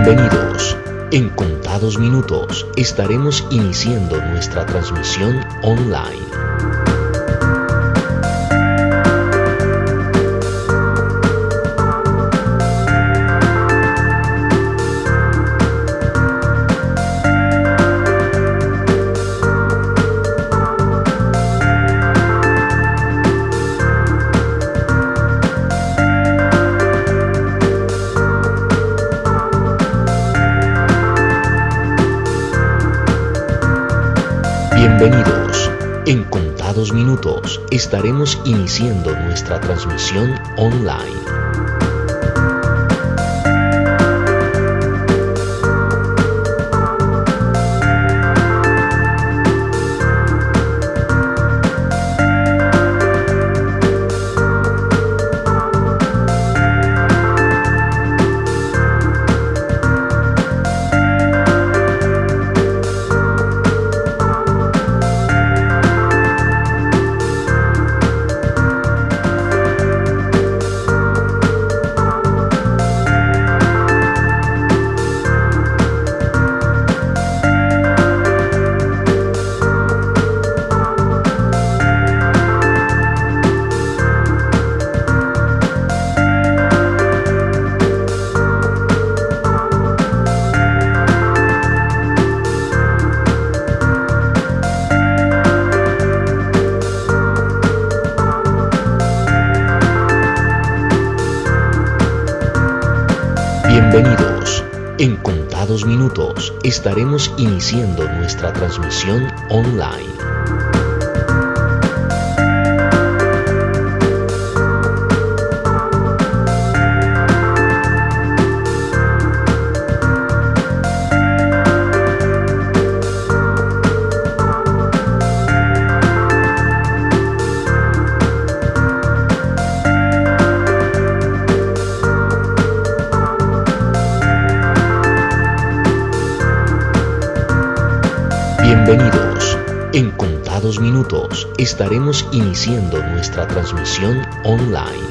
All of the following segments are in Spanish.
Bienvenidos. En contados minutos estaremos iniciando nuestra transmisión online. Bienvenidos. En contados minutos estaremos iniciando nuestra transmisión online. Bienvenidos. En contados minutos estaremos iniciando nuestra transmisión online. Bienvenidos. En contados minutos estaremos iniciando nuestra transmisión online.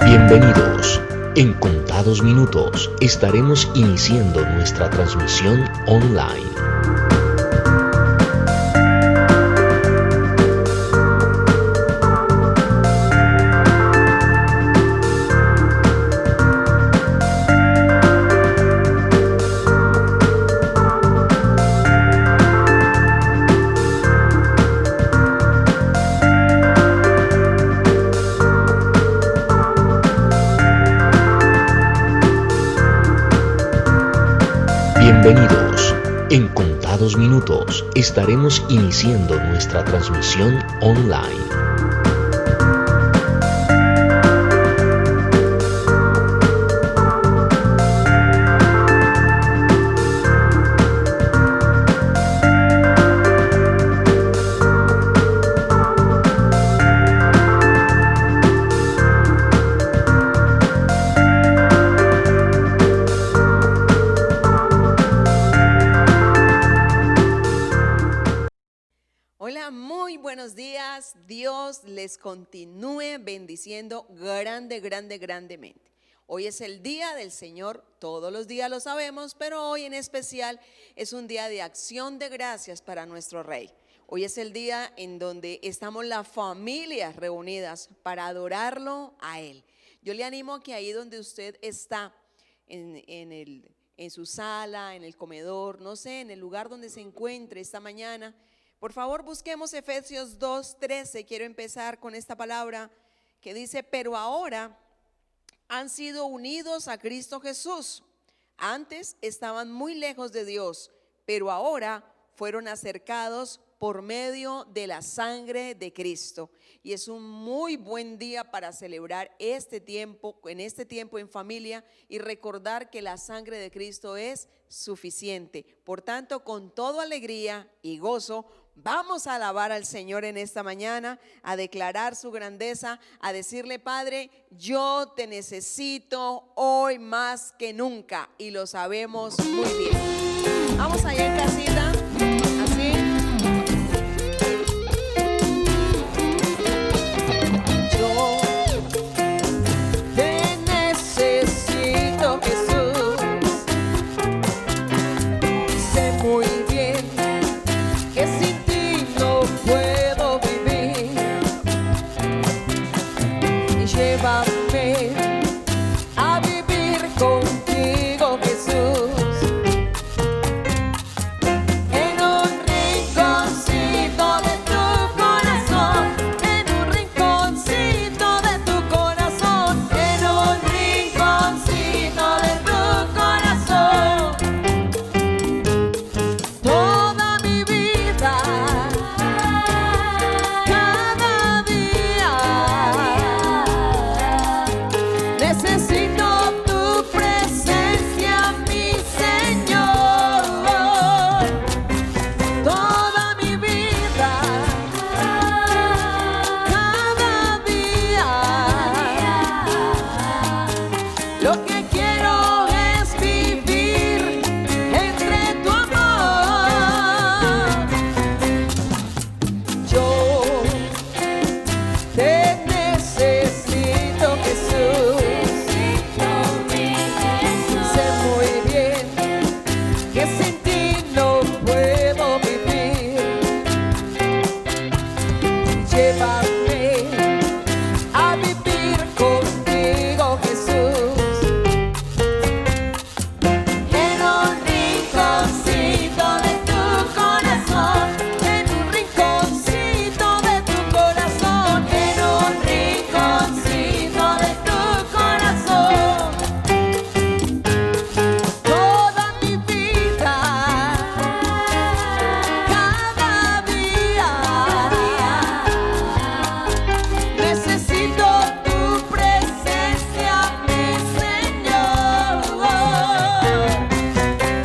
Bienvenidos. En contados minutos estaremos iniciando nuestra transmisión online. Bienvenidos. En contados minutos estaremos iniciando nuestra transmisión online. Hola, muy buenos días. Dios les continúe bendiciendo grandemente. Hoy es el día del Señor, todos los días lo sabemos, pero hoy en especial es un día de acción de gracias para nuestro Rey. Hoy es el día en donde estamos las familias reunidas para adorarlo a Él. Yo le animo a que ahí donde usted está, en su sala, en el comedor, no sé, en el lugar donde se encuentre esta mañana. Por favor, busquemos Efesios 2:13. Quiero empezar con esta palabra que dice: pero ahora han sido unidos a Cristo Jesús. Antes estaban muy lejos de Dios, pero ahora fueron acercados por medio de la sangre de Cristo. Y es un muy buen día para celebrar este tiempo en familia y recordar que la sangre de Cristo es suficiente. Por tanto, con toda alegría y gozo, vamos a alabar al Señor en esta mañana, a declarar su grandeza, a decirle: Padre, yo te necesito hoy más que nunca, y lo sabemos muy bien. Vamos allá en casita, así. Yo te necesito, Jesús. Sé muy bien que sin ti no puedo vivir. Y llévame a vivir contigo, Jesús. En un rinconcito de tu corazón, en un rinconcito de tu corazón, en un rinconcito de tu corazón. Toda mi vida, cada día, necesito tu presencia, mi Señor. Toda mi vida, cada día, lo que quiero es vivir entre tu amor. Yo te necesito, Jesús. Sé muy bien que sin ti no puedo vivir. Llévame a vivir contigo, Jesús. En un rinconcito de tu corazón, en un rinconcito de tu corazón, en un rinconcito de tu corazón. Toda mi vida, cada día, necesito tu presencia, mi Señor.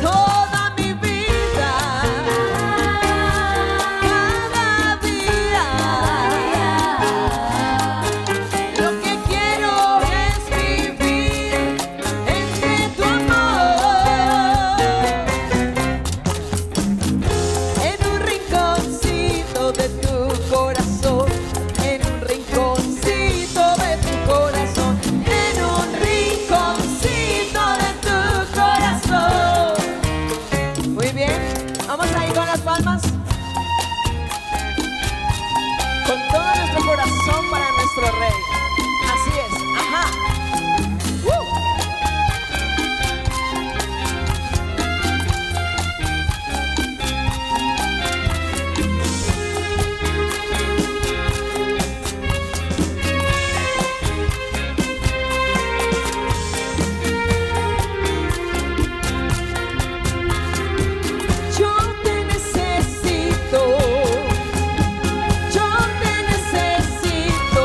Toda mi vida, cada día, lo que quiero es vivir entre tu amor. En un rinconcito de tu corazón, en un rinconcito de tu corazón, en un rinconcito de tu corazón. Muy bien, vamos a ir con las palmas, con todo nuestro corazón para nuestro Rey. Así es, ajá. Yo te necesito, yo te necesito.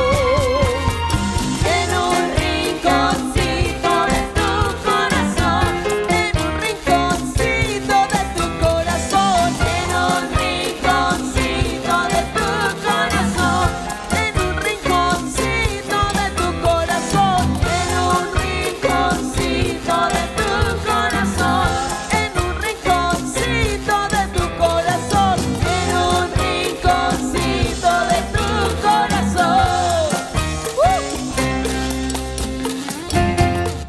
En un rinconcito de tu corazón, en un rinconcito de tu corazón, en un rinconcito de tu corazón, en un rinconcito de tu corazón, en un rinconcito de tu corazón, en un rinconcito de tu corazón, en un rinconcito de tu corazón.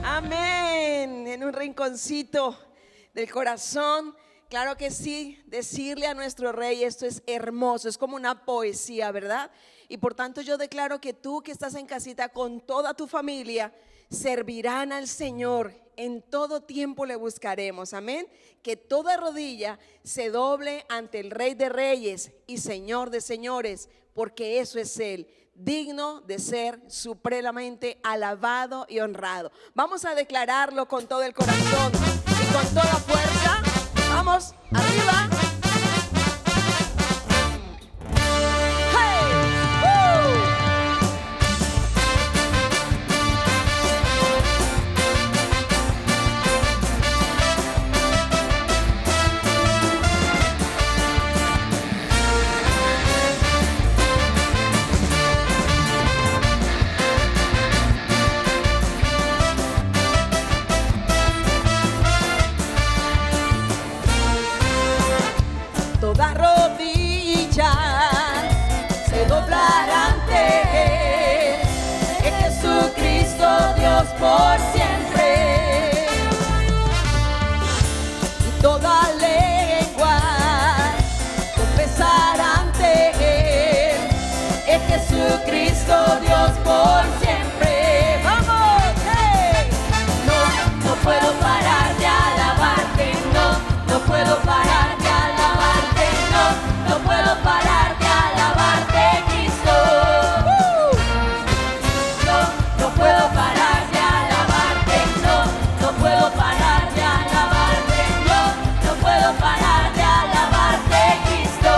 Amén. En un rinconcito del corazón. Claro que sí, decirle a nuestro Rey, esto es hermoso, es como una poesía, ¿verdad? Y por tanto yo declaro que tú que estás en casita con toda tu familia servirán al Señor. En todo tiempo le buscaremos, amén. Que toda rodilla se doble ante el Rey de Reyes y Señor de Señores, porque eso es Él, digno de ser supremamente alabado y honrado. Vamos a declararlo con todo el corazón y con toda fuerza. Vamos, arriba. Toda rodilla se doblará ante Él, en Jesucristo Dios por siempre. Y toda lengua confesará ante Él, en Jesucristo Dios por siempre. ¡Vamos! ¡Hey! No puedo parar de alabarte, no puedo parar de alabarte, no puedo parar de alabarte, Cristo. No puedo parar de alabarte, no puedo parar de alabarte, no puedo parar de alabarte, Cristo.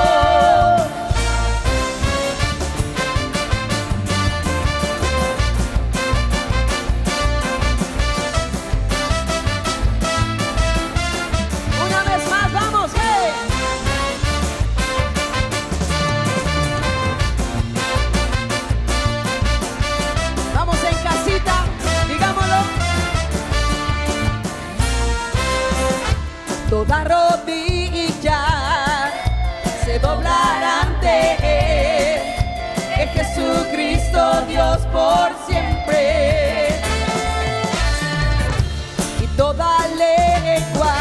Una vez más, vamos, hey. Vamos en casita, digámoslo. Toda rodilla se doblará ante Él, en Jesucristo Dios por siempre. Y toda lengua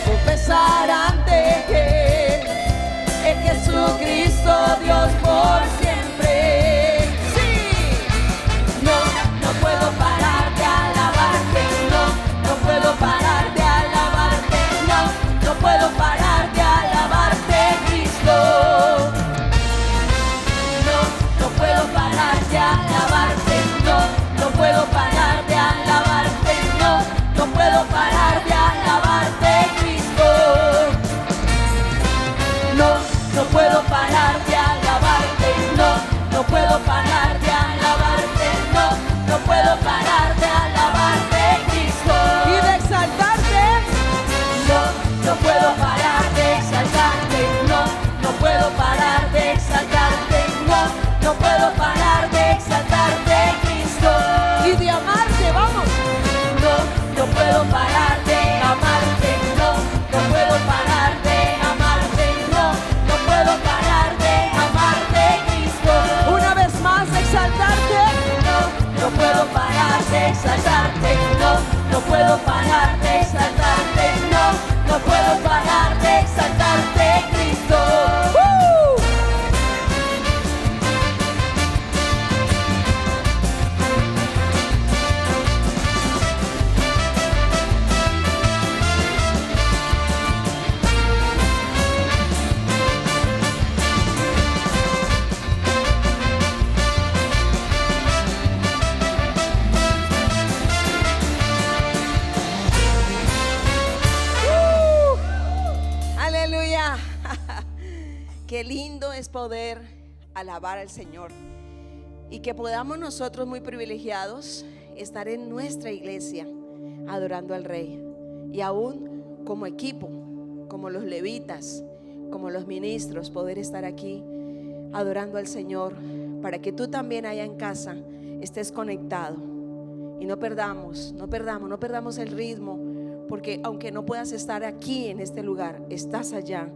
confesará ante Él, en Jesucristo Dios por siempre. Sí, no puedo parar de alabarte, no puedo parar de alabarte, no puedo parar de alabarte, Cristo. No puedo parar de alabarte, no puedo parar de alabarte, no puedo parar de alabarte, Cristo. No puedo parar de alabarte, no puedo parar de alabarte, no puedo parar de alabarte, Cristo. Y de exaltarte, no puedo parar de exaltarte, no puedo parar de exaltarte, no puedo parar de exaltarte, Cristo. Y de amarte, vamos. No puedo parar de amarte, no puedo parar de amarte, no puedo parar de amarte, Cristo. Una vez más, exaltarte, no puedo parar de exaltarte, no puedo parar de exaltarte, no puedo parar de exaltarte, Cristo. Aleluya. Qué lindo es poder alabar al Señor y que podamos nosotros, muy privilegiados, estar en nuestra iglesia adorando al Rey, y aún como equipo, como los levitas, como los ministros, poder estar aquí adorando al Señor, para que tú también allá en casa estés conectado y no perdamos el ritmo, porque aunque no puedas estar aquí en este lugar, estás allá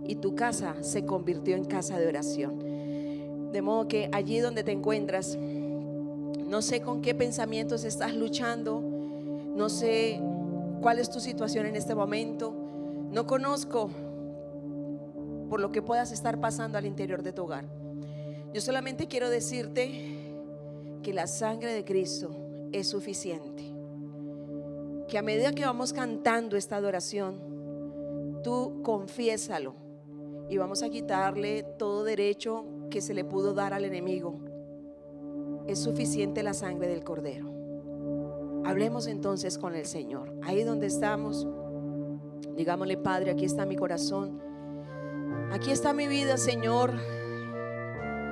y tu casa se convirtió en casa de oración. De modo que allí donde te encuentras, no sé con qué pensamientos estás luchando, no sé cuál es tu situación en este momento, no conozco por lo que puedas estar pasando al interior de tu hogar. Yo solamente quiero decirte que la sangre de Cristo es suficiente. Que a medida que vamos cantando esta adoración, tú confiésalo y vamos a quitarle todo derecho que se le pudo dar al enemigo. Es suficiente la sangre del Cordero. Hablemos entonces con el Señor. Ahí donde estamos, digámosle: Padre, aquí está mi corazón, aquí está mi vida, Señor.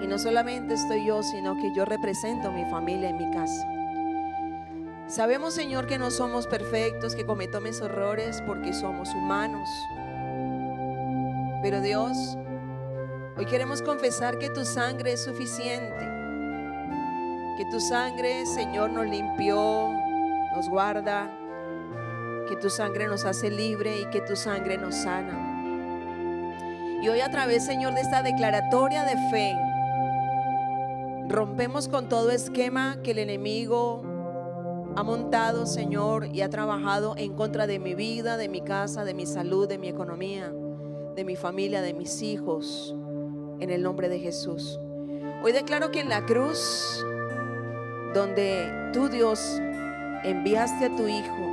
Y no solamente estoy yo, sino que yo represento a mi familia y mi casa. Sabemos, Señor, que no somos perfectos, que cometemos errores porque somos humanos. Pero Dios, hoy queremos confesar que tu sangre es suficiente. Que tu sangre, Señor, nos limpió, nos guarda. Que tu sangre nos hace libre y que tu sangre nos sana. Y hoy, a través, Señor, de esta declaratoria de fe, rompemos con todo esquema que el enemigo ha montado, Señor, y ha trabajado en contra de mi vida, de mi casa, de mi salud, de mi economía, de mi familia, de mis hijos, en el nombre de Jesús. Hoy declaro que en la cruz, donde tú, Dios, enviaste a tu Hijo,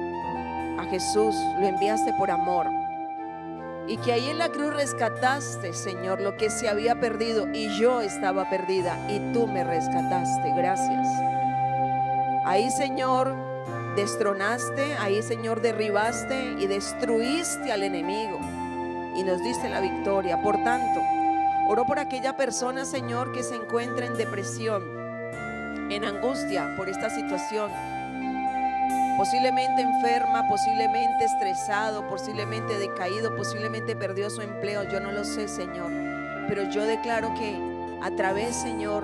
a Jesús, lo enviaste por amor, y que ahí en la cruz rescataste, Señor, lo que se había perdido, y yo estaba perdida y tú me rescataste. Gracias. Ahí, Señor, destronaste, ahí, Señor, derribaste y destruiste al enemigo y nos diste la victoria. Por tanto, oro por aquella persona, Señor, que se encuentra en depresión, en angustia por esta situación, posiblemente enferma, posiblemente estresado, posiblemente decaído, posiblemente perdió su empleo. Yo no lo sé, Señor, pero yo declaro que a través, Señor,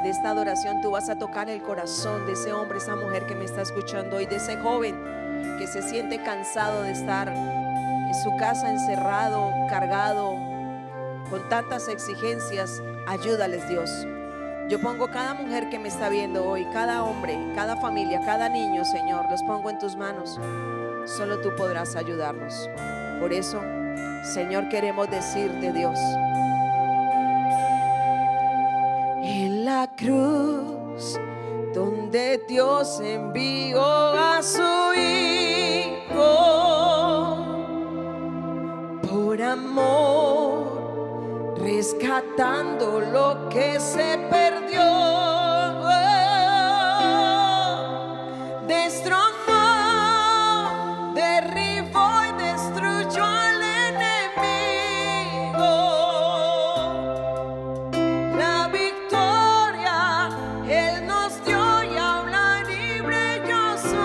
de esta adoración tú vas a tocar el corazón de ese hombre, esa mujer que me está escuchando hoy, de ese joven que se siente cansado de estar en su casa encerrado, cargado con tantas exigencias. Ayúdales, Dios. Yo pongo cada mujer que me está viendo hoy, cada hombre, cada familia, cada niño, Señor, los pongo en tus manos. Solo tú podrás ayudarnos. Por eso, Señor, queremos decirte, Dios, en la cruz donde Dios envió a su Hijo por amor, rescatando lo que se perdió, destronó, derribó y destruyó al enemigo. La victoria Él nos dio y ahora libre yo soy.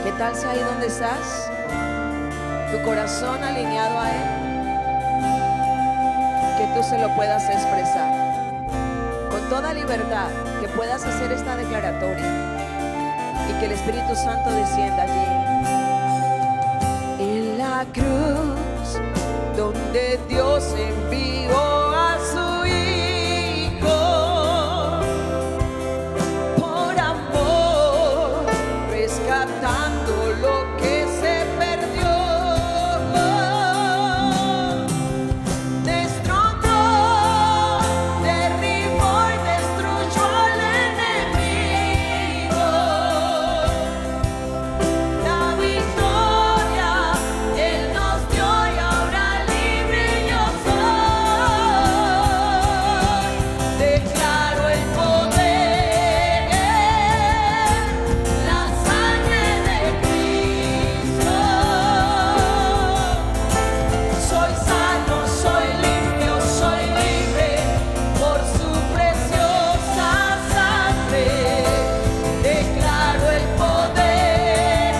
¿Qué tal si ahí donde estás, tu corazón alineado a Él, que tú se lo puedas expresar con toda libertad, que puedas hacer esta declaratoria y que el Espíritu Santo descienda allí? En la cruz donde Dios envió a su Hijo por amor, rescatando lo que se perdió, destronó, derribó y destruyó al enemigo. La victoria Él nos dio y ahora libre yo soy. Declaro el poder, la sangre de Cristo. Soy sano, soy limpio, soy libre por su preciosa sangre. Declaro el poder,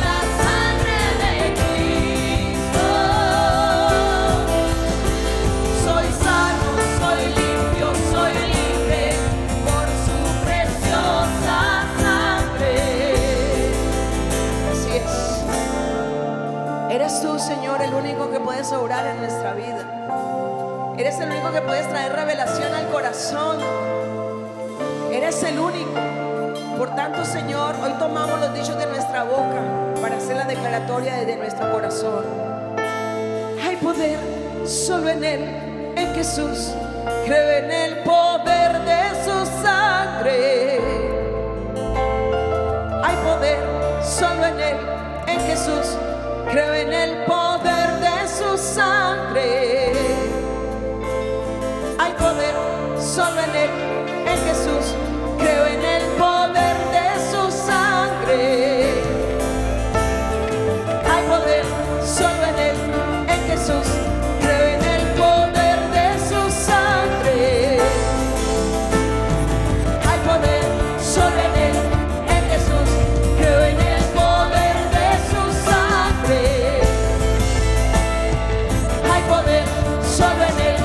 la sangre de Cristo. Soy sano, soy limpio, soy libre por su preciosa sangre. Así es. Eres tú, Señor, el único que puedes obrar en nuestra vida. Eres el único que puedes traer revelación al corazón. Eres el único. Por tanto, Señor, hoy tomamos los dichos de nuestra boca para hacer la declaratoria desde nuestro corazón. Hay poder solo en Él, en Jesús. Creo en el poder de su sangre. Hay poder solo en Él, en Jesús. Creo en el poder de su sangre. Hay poder solo en Él, en Jesús. Creo en el poder de su sangre. Hay poder solo en Él, en Jesús. Creo en el poder de su sangre. Hay poder solo en Él, en Jesús. Creo en el poder de su sangre. Hay poder solo en Él,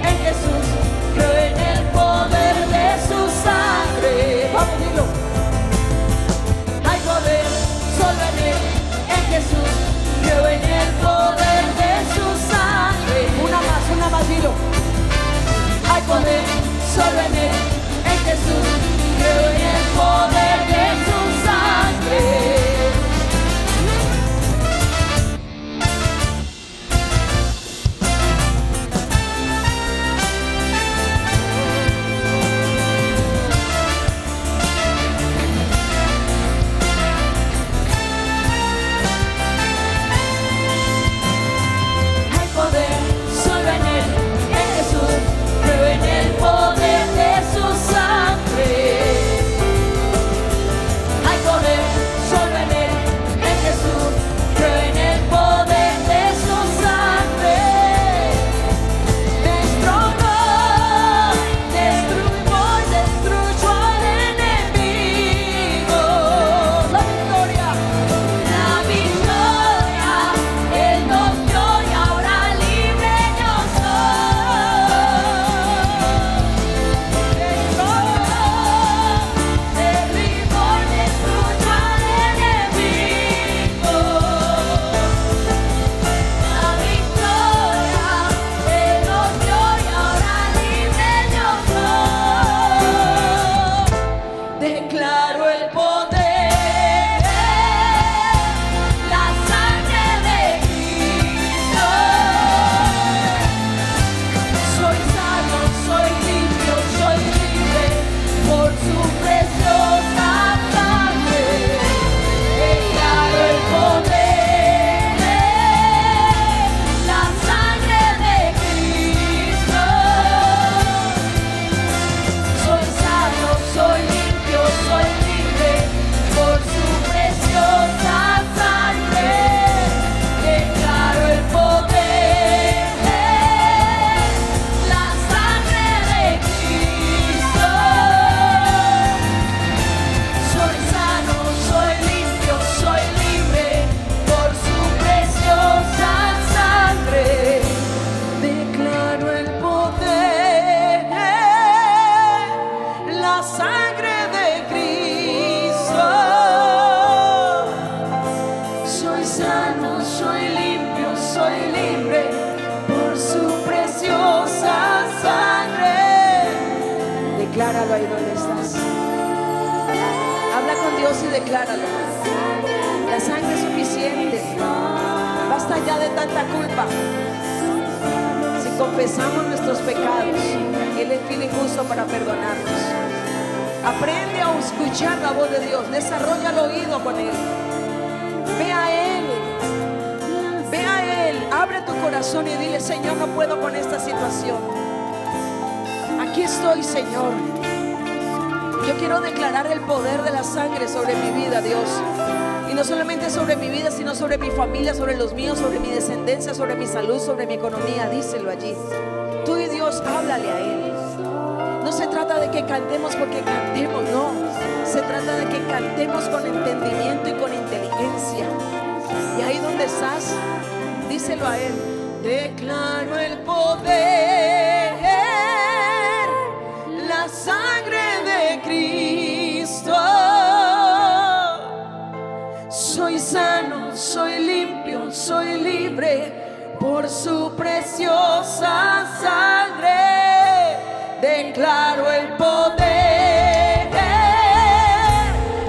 en Jesús. Creo en el poder de su sangre. Vamos, dilo. Hay poder solo en Él, en Jesús. Creo en el poder de su sangre. Una más, dilo. Hay poder solo en Él, en Jesús. Creo en el poder de su sangre. Hay poder solo en Él, en Jesús. Creo en el poder de su sangre. Hay poder solo en Él, en Jesús. Creo en el poder de su sangre. Destruyó al enemigo. La victoria, Él nos dio y ahora libre yo soy. Derribó, destruyó al enemigo. La victoria, Él nos dio y ahora libre yo soy. Declaro el poder, la sangre de Cristo. Soy sano, soy limpio, soy libre por su preciosa sangre. Declaro el poder, la sangre de Cristo. Soy sano, soy limpio, soy libre por su preciosa sangre. Declaro el poder, la sangre de Cristo. Soy sano, soy limpio, soy libre por su preciosa sangre. Declaro el poder, la sangre de Cristo. Soy sano, soy limpio, soy libre por su preciosa sangre. Decláralo ahí donde estás. Habla con Dios y decláralo. La sangre es suficiente. Basta ya de tanta culpa. Si confesamos nuestros pecados, Él es fiel y justo para perdonarnos. Aprende a escuchar la voz de Dios. Desarrolla el oído con Él. Ve a Él. Ve a Él. Abre tu corazón y dile: Señor, no puedo con esta situación. Aquí estoy, Señor. Yo quiero declarar el poder de la sangre sobre mi vida, Dios. Y no solamente sobre mi vida, sino sobre mi familia, sobre los míos, sobre mi descendencia, sobre mi salud, sobre mi economía. Díselo allí. Tú y Dios, háblale a Él. No se trata de que cantemos porque cantemos, no. Se trata de que cantemos con entendimiento y con inteligencia. Y ahí donde estás, díselo a Él. Declaro el poder, la sangre de Cristo. Soy sano, soy limpio, soy libre por su preciosa sangre. Declaro el poder,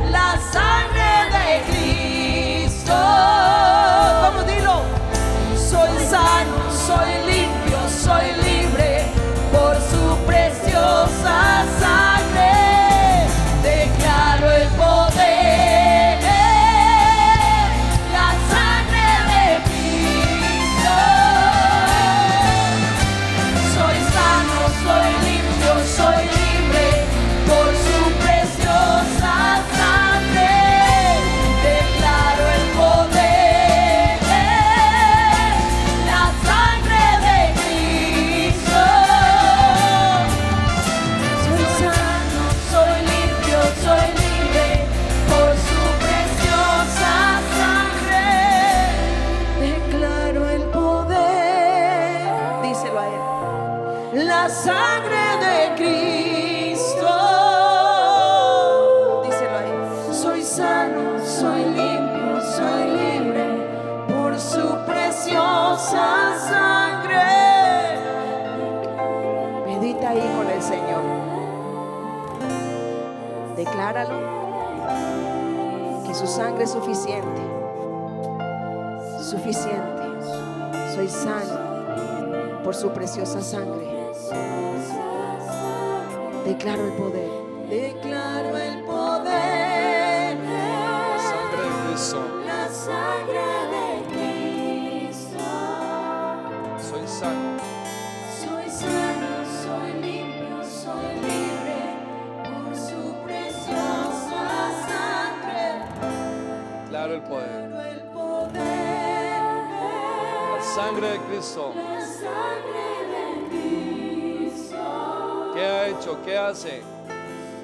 la sangre de Cristo. Vamos, dilo. Soy sano, la sangre de Cristo. Díselo ahí. Soy sano, soy limpio, soy libre por su preciosa sangre. Medita ahí con el Señor. Decláralo, que su sangre es suficiente. Suficiente. Soy sano por su preciosa sangre. Declaro el poder. Declaro el poder. Sangre de Cristo. La sangre de Cristo. Soy sano. Soy sano, soy limpio, soy libre por su preciosa sangre. Claro el poder. Declaro el poder. La sangre de Cristo. La sangre de Cristo. ¿Qué ha hecho? ¿Qué hace?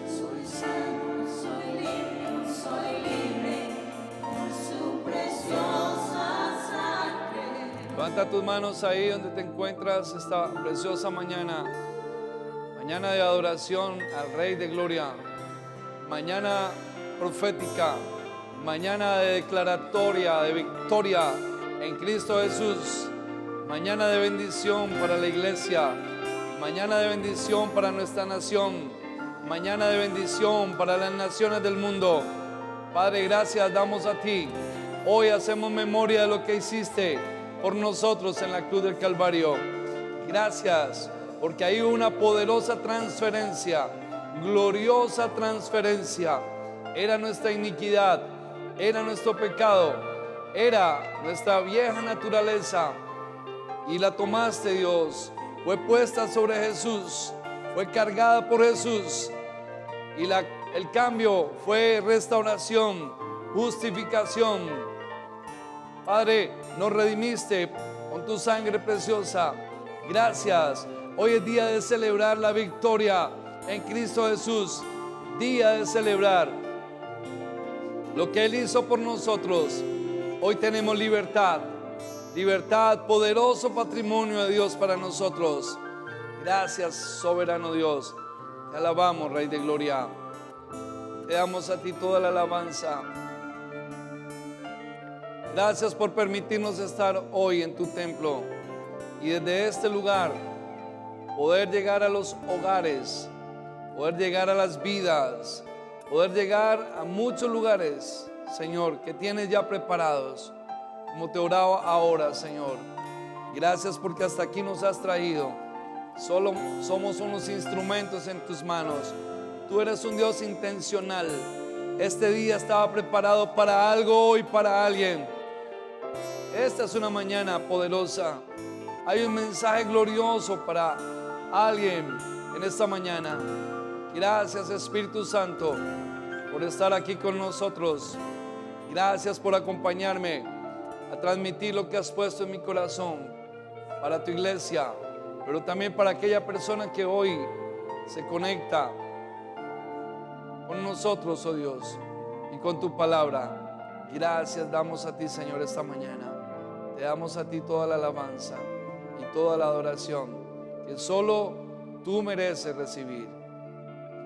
Soy sano, soy limpio, soy libre por su preciosa sangre. Levanta tus manos ahí donde te encuentras esta preciosa mañana. Mañana de adoración al Rey de Gloria. Mañana profética. Mañana de declaratoria, de victoria en Cristo Jesús. Mañana de bendición para la iglesia. Mañana de bendición para nuestra nación. Mañana de bendición para las naciones del mundo. Padre, gracias damos a ti. Hoy hacemos memoria de lo que hiciste por nosotros en la cruz del Calvario. Gracias, porque hay una poderosa transferencia, gloriosa transferencia. Era nuestra iniquidad, era nuestro pecado, era nuestra vieja naturaleza. Y la tomaste, Dios. Fue puesta sobre Jesús, fue cargada por Jesús. Y el cambio fue restauración, justificación. Padre, nos redimiste con tu sangre preciosa. Gracias. Hoy es día de celebrar la victoria en Cristo Jesús. Día de celebrar lo que Él hizo por nosotros. Hoy tenemos libertad. Libertad, poderoso patrimonio de Dios para nosotros. Gracias, soberano Dios. Te alabamos, Rey de Gloria. Te damos a ti toda la alabanza. Gracias por permitirnos estar hoy en tu templo y desde este lugar poder llegar a los hogares, poder llegar a las vidas, poder llegar a muchos lugares, Señor, que tienes ya preparados, como te oraba ahora, Señor. Gracias porque hasta aquí nos has traído. Solo somos unos instrumentos en tus manos. Tú eres un Dios intencional. Este día estaba preparado para algo y para alguien. Esta es una mañana poderosa. Hay un mensaje glorioso para alguien en esta mañana. Gracias, Espíritu Santo, por estar aquí con nosotros. Gracias por acompañarme a transmitir lo que has puesto en mi corazón para tu iglesia, pero también para aquella persona que hoy se conecta con nosotros, oh Dios, y con tu palabra. Gracias damos a ti, Señor, esta mañana. Te damos a ti toda la alabanza y toda la adoración que solo tú mereces recibir.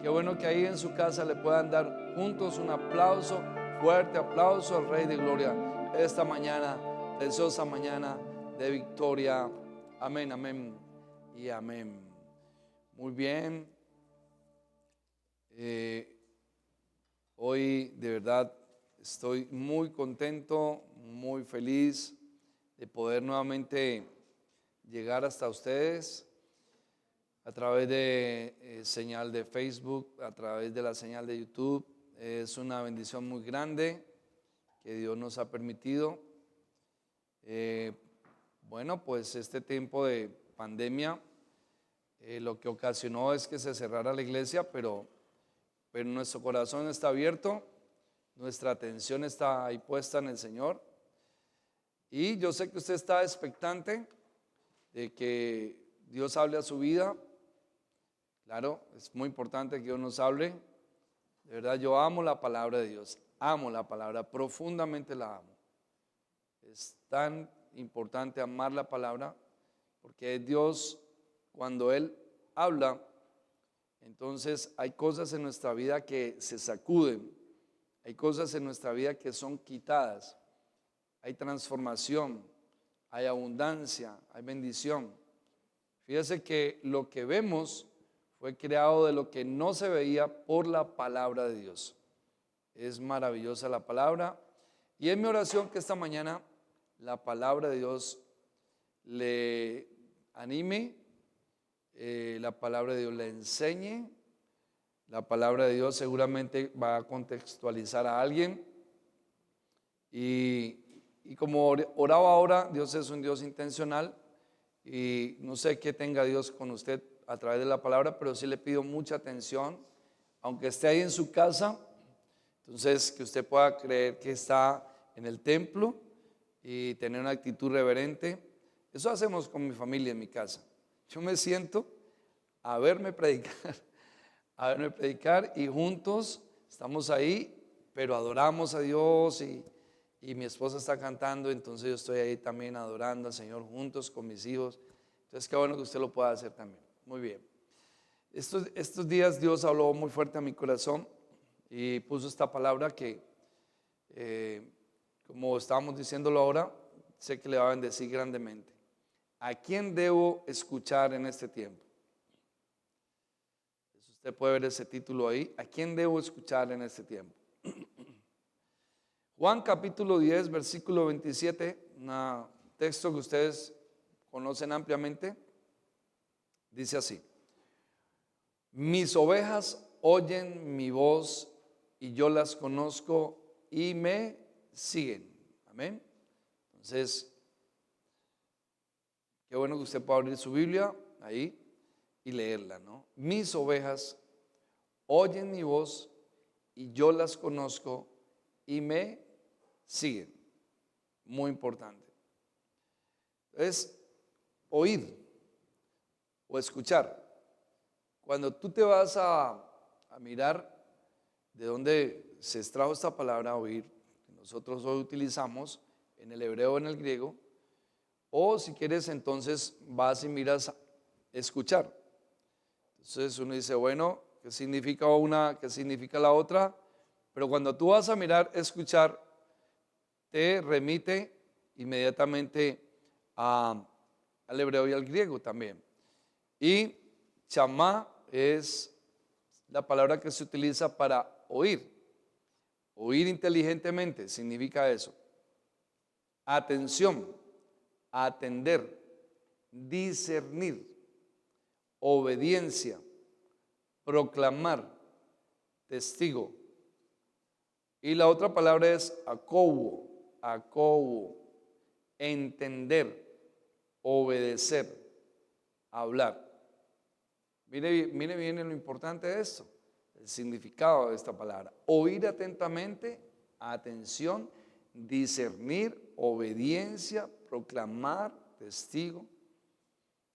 Qué bueno que ahí en su casa le puedan dar juntos un aplauso, fuerte aplauso al Rey de Gloria esta mañana, preciosa mañana de victoria. Amén, amén y amén. Muy bien. Hoy de verdad estoy muy contento, muy feliz de poder nuevamente llegar hasta ustedes a través de señal de Facebook, a través de la señal de YouTube. Es una bendición muy grande que Dios nos ha permitido. Bueno, pues este tiempo de pandemia lo que ocasionó es que se cerrara la iglesia, pero nuestro corazón está abierto, nuestra atención está ahí puesta en el Señor. Y yo sé que usted está expectante de que Dios hable a su vida. Claro, es muy importante que Dios nos hable. De verdad, yo amo la palabra de Dios, amo la palabra, profundamente la amo. Es tan importante amar la palabra porque Dios, cuando Él habla, entonces hay cosas en nuestra vida que se sacuden, hay cosas en nuestra vida que son quitadas, hay transformación, hay abundancia, hay bendición. Fíjese que lo que vemos fue creado de lo que no se veía por la palabra de Dios. Es maravillosa la palabra. Y es mi oración que esta mañana la palabra de Dios le anime, la palabra de Dios le enseñe, la palabra de Dios seguramente va a contextualizar a alguien. Y como oraba ahora, Dios es un Dios intencional y no sé qué tenga Dios con usted a través de la palabra, pero sí le pido mucha atención, aunque esté ahí en su casa, entonces que usted pueda creer que está en el templo y tener una actitud reverente. Eso hacemos con mi familia en mi casa. Yo me siento a verme predicar y juntos estamos ahí, pero adoramos a Dios y mi esposa está cantando, entonces yo estoy ahí también adorando al Señor juntos con mis hijos. Entonces qué bueno que usted lo pueda hacer también. Muy bien. Estos días Dios habló muy fuerte a mi corazón y puso esta palabra que, como estábamos diciéndolo ahora, sé que le va a bendecir grandemente. ¿A quién debo escuchar en este tiempo? Usted puede ver ese título ahí. ¿A quién debo escuchar en este tiempo? Juan capítulo 10, versículo 27, un texto que ustedes conocen ampliamente, dice así: mis ovejas oyen mi voz y yo las conozco y me siguen. Amén. Entonces, qué bueno que usted pueda abrir su Biblia ahí y leerla, ¿no? Mis ovejas oyen mi voz y yo las conozco y me siguen. Muy importante. Es oír o escuchar. Cuando tú te vas a mirar de dónde se extrajo esta palabra oír, que nosotros hoy utilizamos en el hebreo o en el griego, o si quieres entonces vas y miras escuchar. Entonces uno dice, bueno, ¿qué significa una? ¿Qué significa la otra? Pero cuando tú vas a mirar escuchar, te remite inmediatamente al hebreo y al griego también. Y chamá es la palabra que se utiliza para oír. Oír inteligentemente significa eso. Atención, atender, discernir, obediencia, proclamar, testigo. Y la otra palabra es akowo, entender, obedecer, hablar. Mire bien lo importante de esto, el significado de esta palabra. Oír atentamente, atención, discernir, obediencia, proclamar, testigo,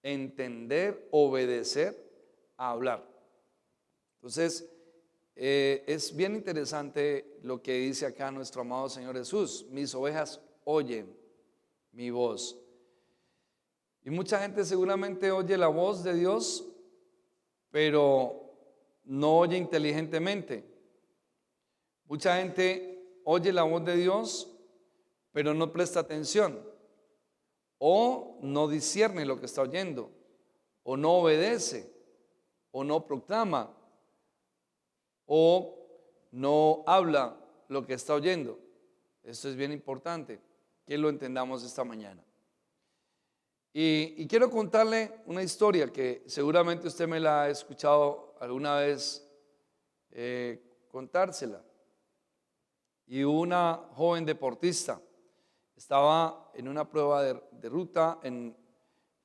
entender, obedecer, hablar. Entonces, es bien interesante lo que dice acá nuestro amado Señor Jesús: mis ovejas oyen mi voz. Y mucha gente seguramente oye la voz de Dios, pero no oye inteligentemente. Mucha gente oye la voz de Dios, pero no presta atención, o no discierne lo que está oyendo, o no obedece, o no proclama, o no habla lo que está oyendo. Esto es bien importante que lo entendamos esta mañana. Y quiero contarle una historia que seguramente usted me la ha escuchado alguna vez contársela. Y una joven deportista estaba en una prueba de ruta, en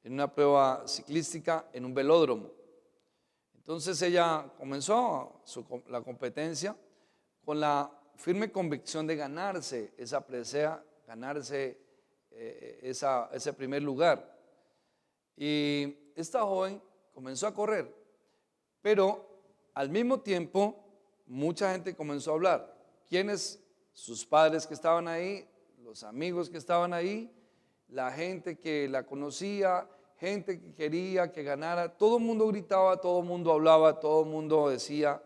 una prueba ciclística, en un velódromo. Entonces ella comenzó la competencia con la firme convicción de ganarse esa presea, ganarse ese primer lugar. Y esta joven comenzó a correr, pero al mismo tiempo mucha gente comenzó a hablar. ¿Quiénes? Sus padres que estaban ahí, los amigos que estaban ahí, la gente que la conocía, gente que quería que ganara. Todo el mundo gritaba, todo el mundo hablaba, todo el mundo decía,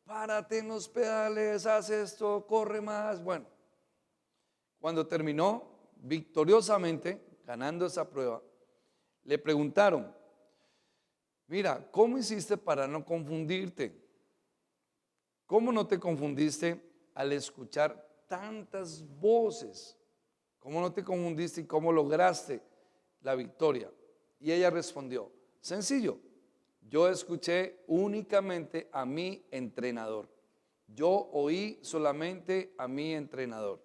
párate en los pedales, haz esto, corre más. Bueno, cuando terminó victoriosamente, ganando esa prueba, le preguntaron, mira, ¿cómo hiciste para no confundirte? ¿Cómo no te confundiste al escuchar tantas voces? ¿Cómo no te confundiste y cómo lograste la victoria? Y ella respondió, sencillo, yo escuché únicamente a mi entrenador. Yo oí solamente a mi entrenador.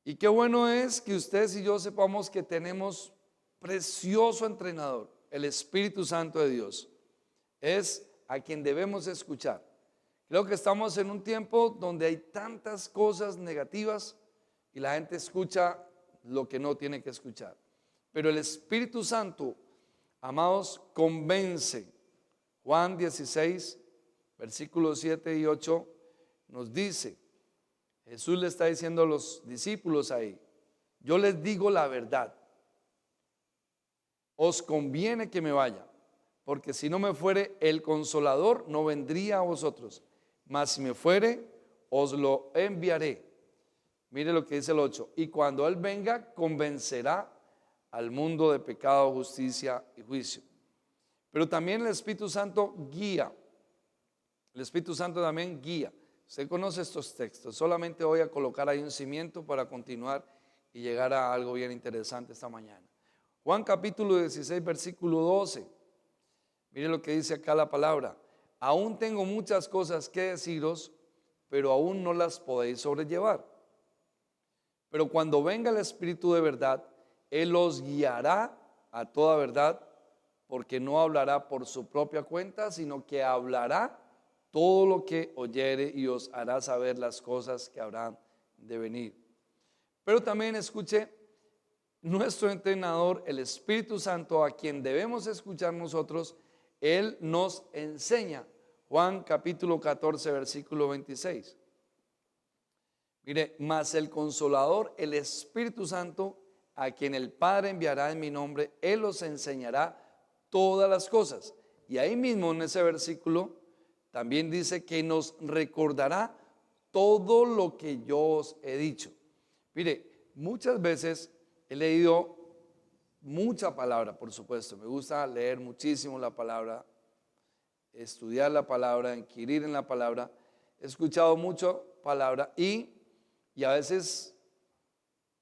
Y qué bueno es que ustedes y yo sepamos que tenemos precioso entrenador, el Espíritu Santo de Dios. Es a quien debemos escuchar. Creo que estamos en un tiempo donde hay tantas cosas negativas y la gente escucha lo que no tiene que escuchar. Pero el Espíritu Santo, amados, convence. Juan 16, versículos 7 y 8 nos dice, Jesús le está diciendo a los discípulos ahí, yo les digo la verdad, os conviene que me vaya, porque si no me fuere, el Consolador no vendría a vosotros, mas si me fuere, os lo enviaré. Mire lo que dice el 8, y cuando Él venga, convencerá al mundo de pecado, justicia y juicio. Pero también el Espíritu Santo guía. El Espíritu Santo también guía. Usted conoce estos textos. Solamente voy a colocar ahí un cimiento para continuar y llegar a algo bien interesante esta mañana. Juan capítulo 16, versículo 12. Mire lo que dice acá la palabra. Aún tengo muchas cosas que deciros, pero aún no las podéis sobrellevar. Pero cuando venga el Espíritu de verdad, Él os guiará a toda verdad, porque no hablará por su propia cuenta, sino que hablará todo lo que oyere y os hará saber las cosas que habrán de venir. Pero también escuche, nuestro entrenador, el Espíritu Santo, a quien debemos escuchar nosotros, Él nos enseña. Juan capítulo 14, versículo 26. Mire, mas el Consolador, el Espíritu Santo, a quien el Padre enviará en mi nombre, Él os enseñará todas las cosas. Y ahí mismo en ese versículo también dice que nos recordará todo lo que yo os he dicho. Mire, muchas veces he leído mucha palabra, por supuesto. Me gusta leer muchísimo la palabra, estudiar la palabra, inquirir en la palabra. He escuchado mucho palabra y a veces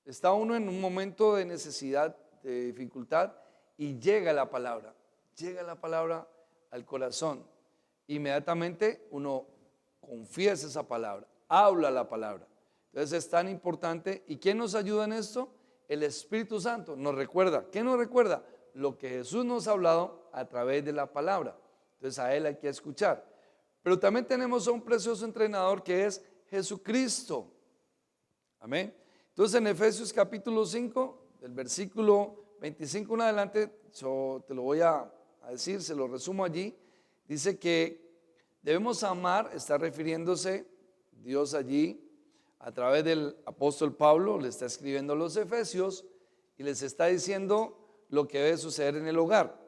está uno en un momento de necesidad, de dificultad y llega la palabra al corazón. Inmediatamente uno confiesa esa palabra, habla la palabra. Entonces es tan importante. ¿Y quién nos ayuda en esto? El Espíritu Santo nos recuerda. ¿Qué nos recuerda? Lo que Jesús nos ha hablado a través de la palabra. Entonces a Él hay que escuchar. Pero también tenemos a un precioso entrenador que es Jesucristo. Amén. Entonces en Efesios capítulo 5, del versículo 25 en adelante, yo te lo voy a decir, se lo resumo allí. Dice que debemos amar, está refiriéndose Dios allí a través del apóstol Pablo, le está escribiendo a los Efesios y les está diciendo lo que debe suceder en el hogar.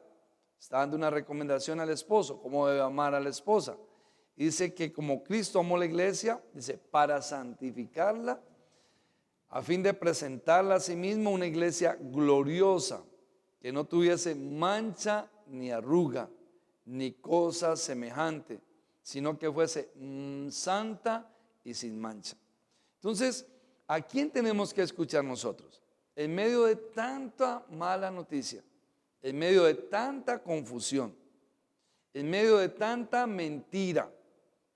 Está dando una recomendación al esposo, cómo debe amar a la esposa. Y dice que como Cristo amó la iglesia, dice, para santificarla, a fin de presentarla a sí mismo una iglesia gloriosa, que no tuviese mancha ni arruga, ni cosa semejante, sino que fuese santa y sin mancha. Entonces, ¿a quién tenemos que escuchar nosotros? En medio de tanta mala noticia, en medio de tanta confusión, en medio de tanta mentira,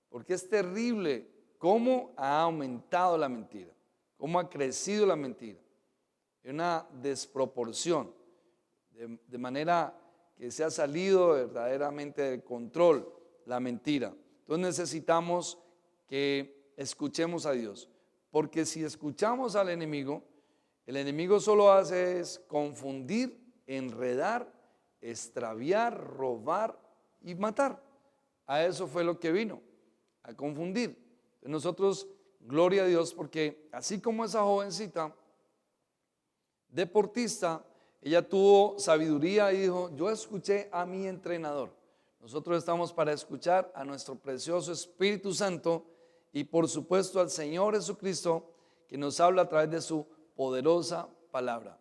porque es terrible cómo ha aumentado la mentira, cómo ha crecido la mentira, en una desproporción, de manera que se ha salido verdaderamente del control la mentira. Entonces necesitamos que escuchemos a Dios, porque si escuchamos al enemigo, el enemigo solo hace es confundir, enredar, extraviar, robar y matar. A eso fue lo que vino, a confundir. Nosotros, gloria a Dios, porque así como esa jovencita deportista, ella tuvo sabiduría y dijo, yo escuché a mi entrenador. Nosotros estamos para escuchar a nuestro precioso Espíritu Santo y por supuesto al Señor Jesucristo, que nos habla a través de su poderosa palabra.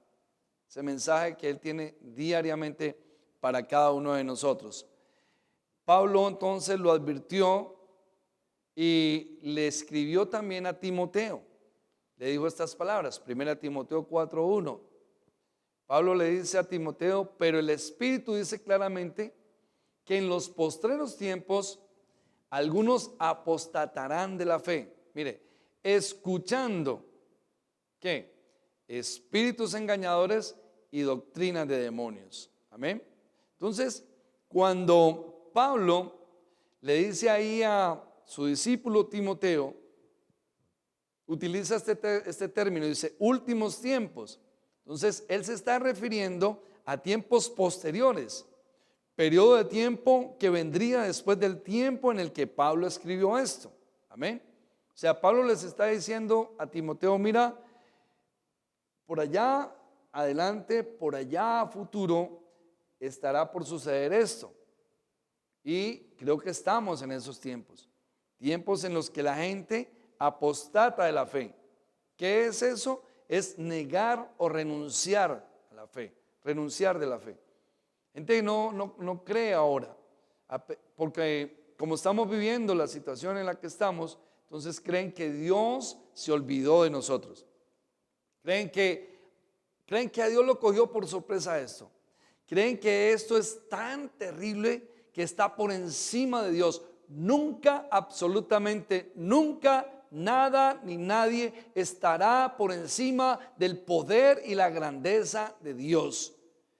Ese mensaje que Él tiene diariamente para cada uno de nosotros. Pablo entonces lo advirtió y le escribió también a Timoteo. Le dijo estas palabras, 1 Timoteo 4:1. Pablo le dice a Timoteo, pero el Espíritu dice claramente que en los postreros tiempos algunos apostatarán de la fe. Mire, escuchando, ¿qué? Espíritus engañadores y doctrinas de demonios. Amén. Entonces, cuando Pablo le dice ahí a su discípulo Timoteo, utiliza este término, dice últimos tiempos. Entonces, él se está refiriendo a tiempos posteriores, periodo de tiempo que vendría después del tiempo en el que Pablo escribió esto. Amén. O sea, Pablo les está diciendo a Timoteo, mira, por allá adelante, por allá a futuro, estará por suceder esto. Y creo que estamos en esos tiempos. Tiempos en los que la gente apostata de la fe. ¿Qué es eso? Es negar o renunciar a la fe. Renunciar de la fe. Gente no cree ahora. Porque como estamos viviendo la situación en la que estamos, entonces creen que Dios se olvidó de nosotros. Creen que a Dios lo cogió por sorpresa esto. Creen que esto es tan terrible que está por encima de Dios. Nunca, absolutamente nunca, nada ni nadie estará por encima del poder y la grandeza de Dios.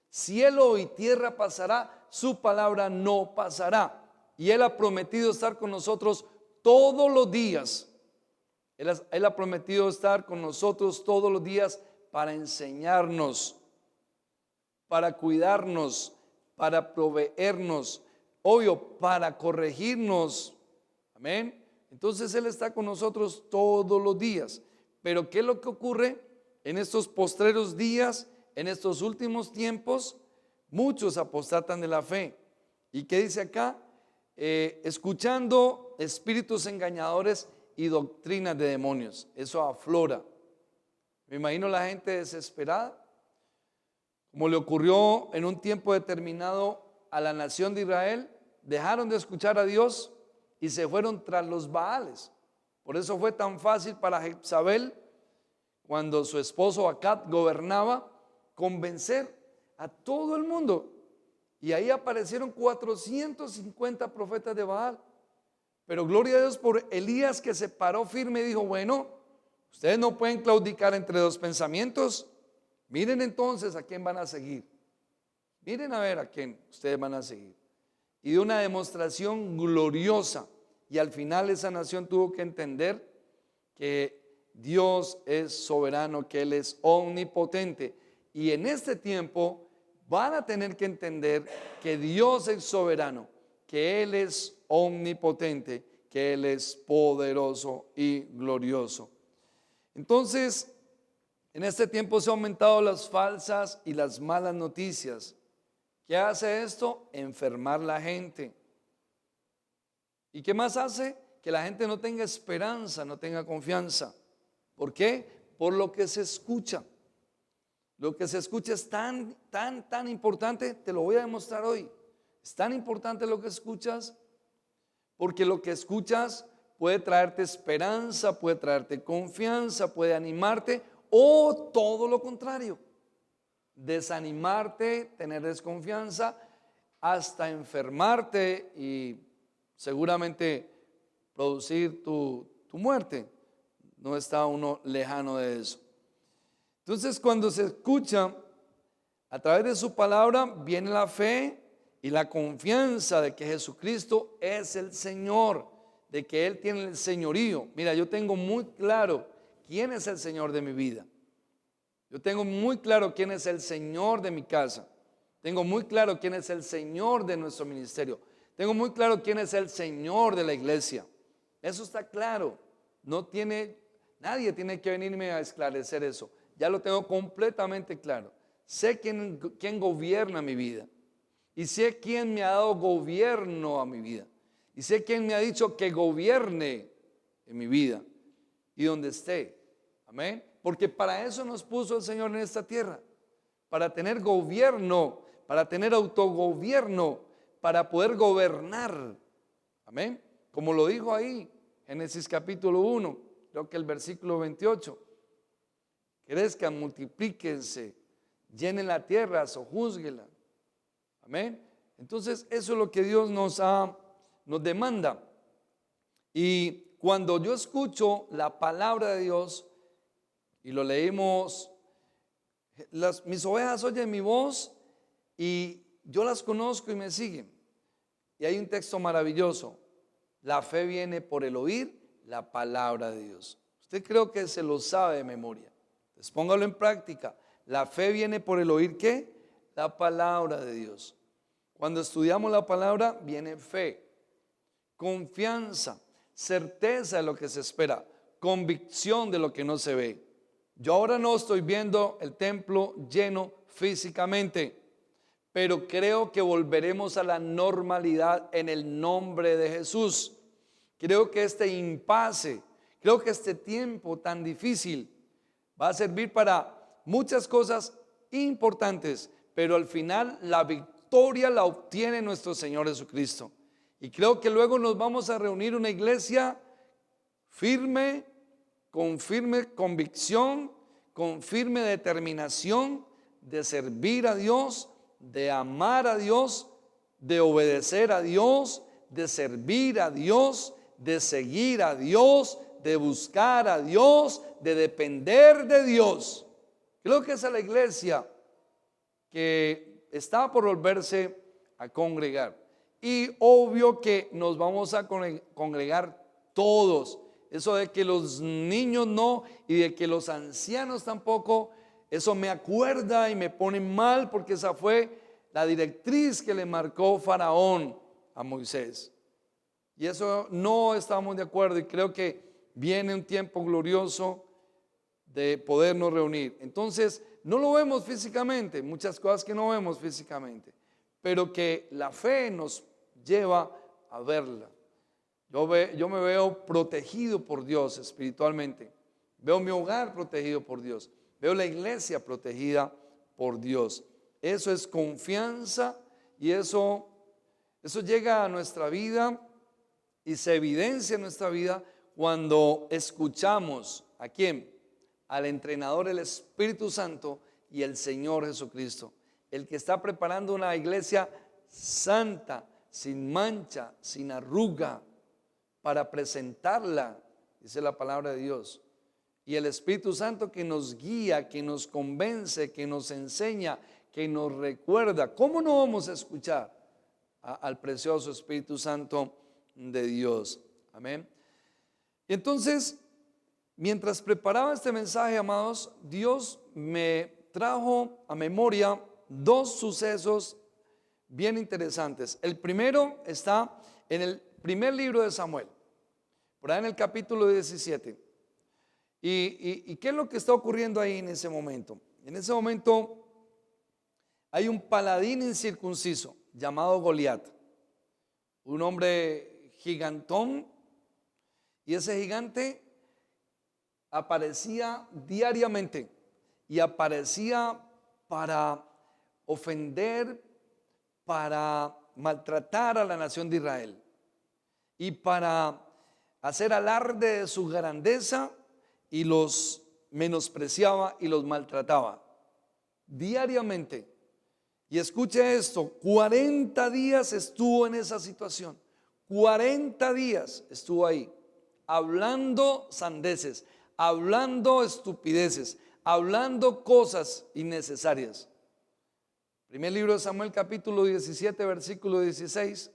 Cielo y tierra pasará, su palabra no pasará. Y Él ha prometido estar con nosotros todos los días. Él ha prometido estar con nosotros todos los días para enseñarnos, para cuidarnos, para proveernos, obvio, para corregirnos. Amén. Entonces Él está con nosotros todos los días. Pero ¿qué es lo que ocurre en estos postreros días, en estos últimos tiempos? Muchos apostatan de la fe. ¿Y qué dice acá? Escuchando espíritus engañadores y doctrinas de demonios. Eso aflora. Me imagino la gente desesperada, como le ocurrió en un tiempo determinado a la nación de Israel. Dejaron de escuchar a Dios y se fueron tras los Baales. Por eso fue tan fácil para Jezabel, cuando su esposo Acab gobernaba, convencer a todo el mundo. Y ahí aparecieron 450 profetas de Baal. Pero gloria a Dios por Elías, que se paró firme y dijo, bueno, ustedes no pueden claudicar entre dos pensamientos. Miren entonces a quién van a seguir. Miren a ver a quién ustedes van a seguir. Y de una demostración gloriosa. Y al final esa nación tuvo que entender que Dios es soberano, que Él es omnipotente. Y en este tiempo van a tener que entender que Dios es soberano, que Él es omnipotente, que Él es poderoso y glorioso. Entonces, en este tiempo se han aumentado las falsas y las malas noticias. ¿Qué hace esto? Enfermar la gente. ¿Y qué más hace? Que la gente no tenga esperanza, no tenga confianza. ¿Por qué? Por lo que se escucha. Lo que se escucha es tan importante, te lo voy a demostrar hoy. Es tan importante lo que escuchas, porque lo que escuchas puede traerte esperanza, puede traerte confianza, puede animarte, o todo lo contrario, desanimarte, tener desconfianza, hasta enfermarte y seguramente producir tu muerte. No está uno lejano de eso. Entonces, cuando se escucha a través de su palabra, viene la fe y la confianza de que Jesucristo es el Señor, de que Él tiene el señorío. Mira, yo tengo muy claro quién es el Señor de mi vida. Yo tengo muy claro quién es el Señor de mi casa. Tengo muy claro quién es el Señor de nuestro ministerio. Tengo muy claro quién es el Señor de la iglesia. Eso está claro. Nadie tiene que venirme a esclarecer eso. Ya lo tengo completamente claro. sé quién gobierna mi vida. Y sé quién me ha dado gobierno a mi vida. Y sé quién me ha dicho que gobierne en mi vida y donde esté. Amén. Porque para eso nos puso el Señor en esta tierra. Para tener gobierno, para tener autogobierno, para poder gobernar. Amén. Como lo dijo ahí, Génesis capítulo 1, creo que el versículo 28. Crezcan, multiplíquense, llenen la tierra, sojúzguela. Amén. Entonces eso es lo que Dios nos demanda. Y cuando yo escucho la palabra de Dios y lo leímos, mis ovejas oyen mi voz y yo las conozco y me siguen. Y hay un texto maravilloso: la fe viene por el oír la palabra de Dios. Usted creo que se lo sabe de memoria. Entonces póngalo en práctica. La fe viene por el oír ¿qué? La palabra de Dios. Cuando estudiamos la palabra viene fe, confianza, certeza de lo que se espera, convicción de lo que no se ve. Yo ahora no estoy viendo el templo lleno físicamente, pero creo que volveremos a la normalidad en el nombre de Jesús. Creo que este impasse, creo que este tiempo tan difícil va a servir para muchas cosas importantes, pero al final la victoria la obtiene nuestro Señor Jesucristo. Y creo que luego nos vamos a reunir una iglesia firme, con firme convicción, con firme determinación de servir a Dios, de amar a Dios, de obedecer a Dios, de servir a Dios, de seguir a Dios, de buscar a Dios, de depender de Dios. Creo que esa es la iglesia que está por volverse a congregar. Y obvio que nos vamos a congregar todos. Eso de que los niños no y de que los ancianos tampoco, eso me acuerda y me pone mal, porque esa fue la directriz que le marcó Faraón a Moisés. Y eso no estamos de acuerdo, y creo que viene un tiempo glorioso de podernos reunir. Entonces, no lo vemos físicamente, muchas cosas que no vemos físicamente, pero que la fe nos lleva a verla. Yo me veo protegido por Dios espiritualmente. Veo mi hogar protegido por Dios. Veo la iglesia protegida por Dios. Eso es confianza, y eso llega a nuestra vida y se evidencia en nuestra vida cuando escuchamos ¿a quién? Al entrenador, el Espíritu Santo y el Señor Jesucristo, el que está preparando una iglesia santa, sin mancha, sin arruga, para presentarla, dice la palabra de Dios. Y el Espíritu Santo que nos guía, que nos convence, que nos enseña, que nos recuerda. ¿Cómo no vamos a escuchar al precioso Espíritu Santo de Dios? Amén. Y entonces, mientras preparaba este mensaje, amados, Dios me trajo a memoria dos sucesos bien interesantes. El primero está en el primer libro de Samuel, por ahí en el capítulo 17. ¿Y qué es lo que está ocurriendo ahí en ese momento? En ese momento hay un paladín incircunciso llamado Goliat, un hombre gigantón, y ese gigante aparecía diariamente y aparecía para ofender, para maltratar a la nación de Israel y para hacer alarde de su grandeza, y los menospreciaba y los maltrataba diariamente. Y escuche esto, 40 días estuvo en esa situación, 40 días estuvo ahí, hablando sandeces, hablando estupideces, hablando cosas innecesarias. Primer libro de Samuel, capítulo 17, versículo 16,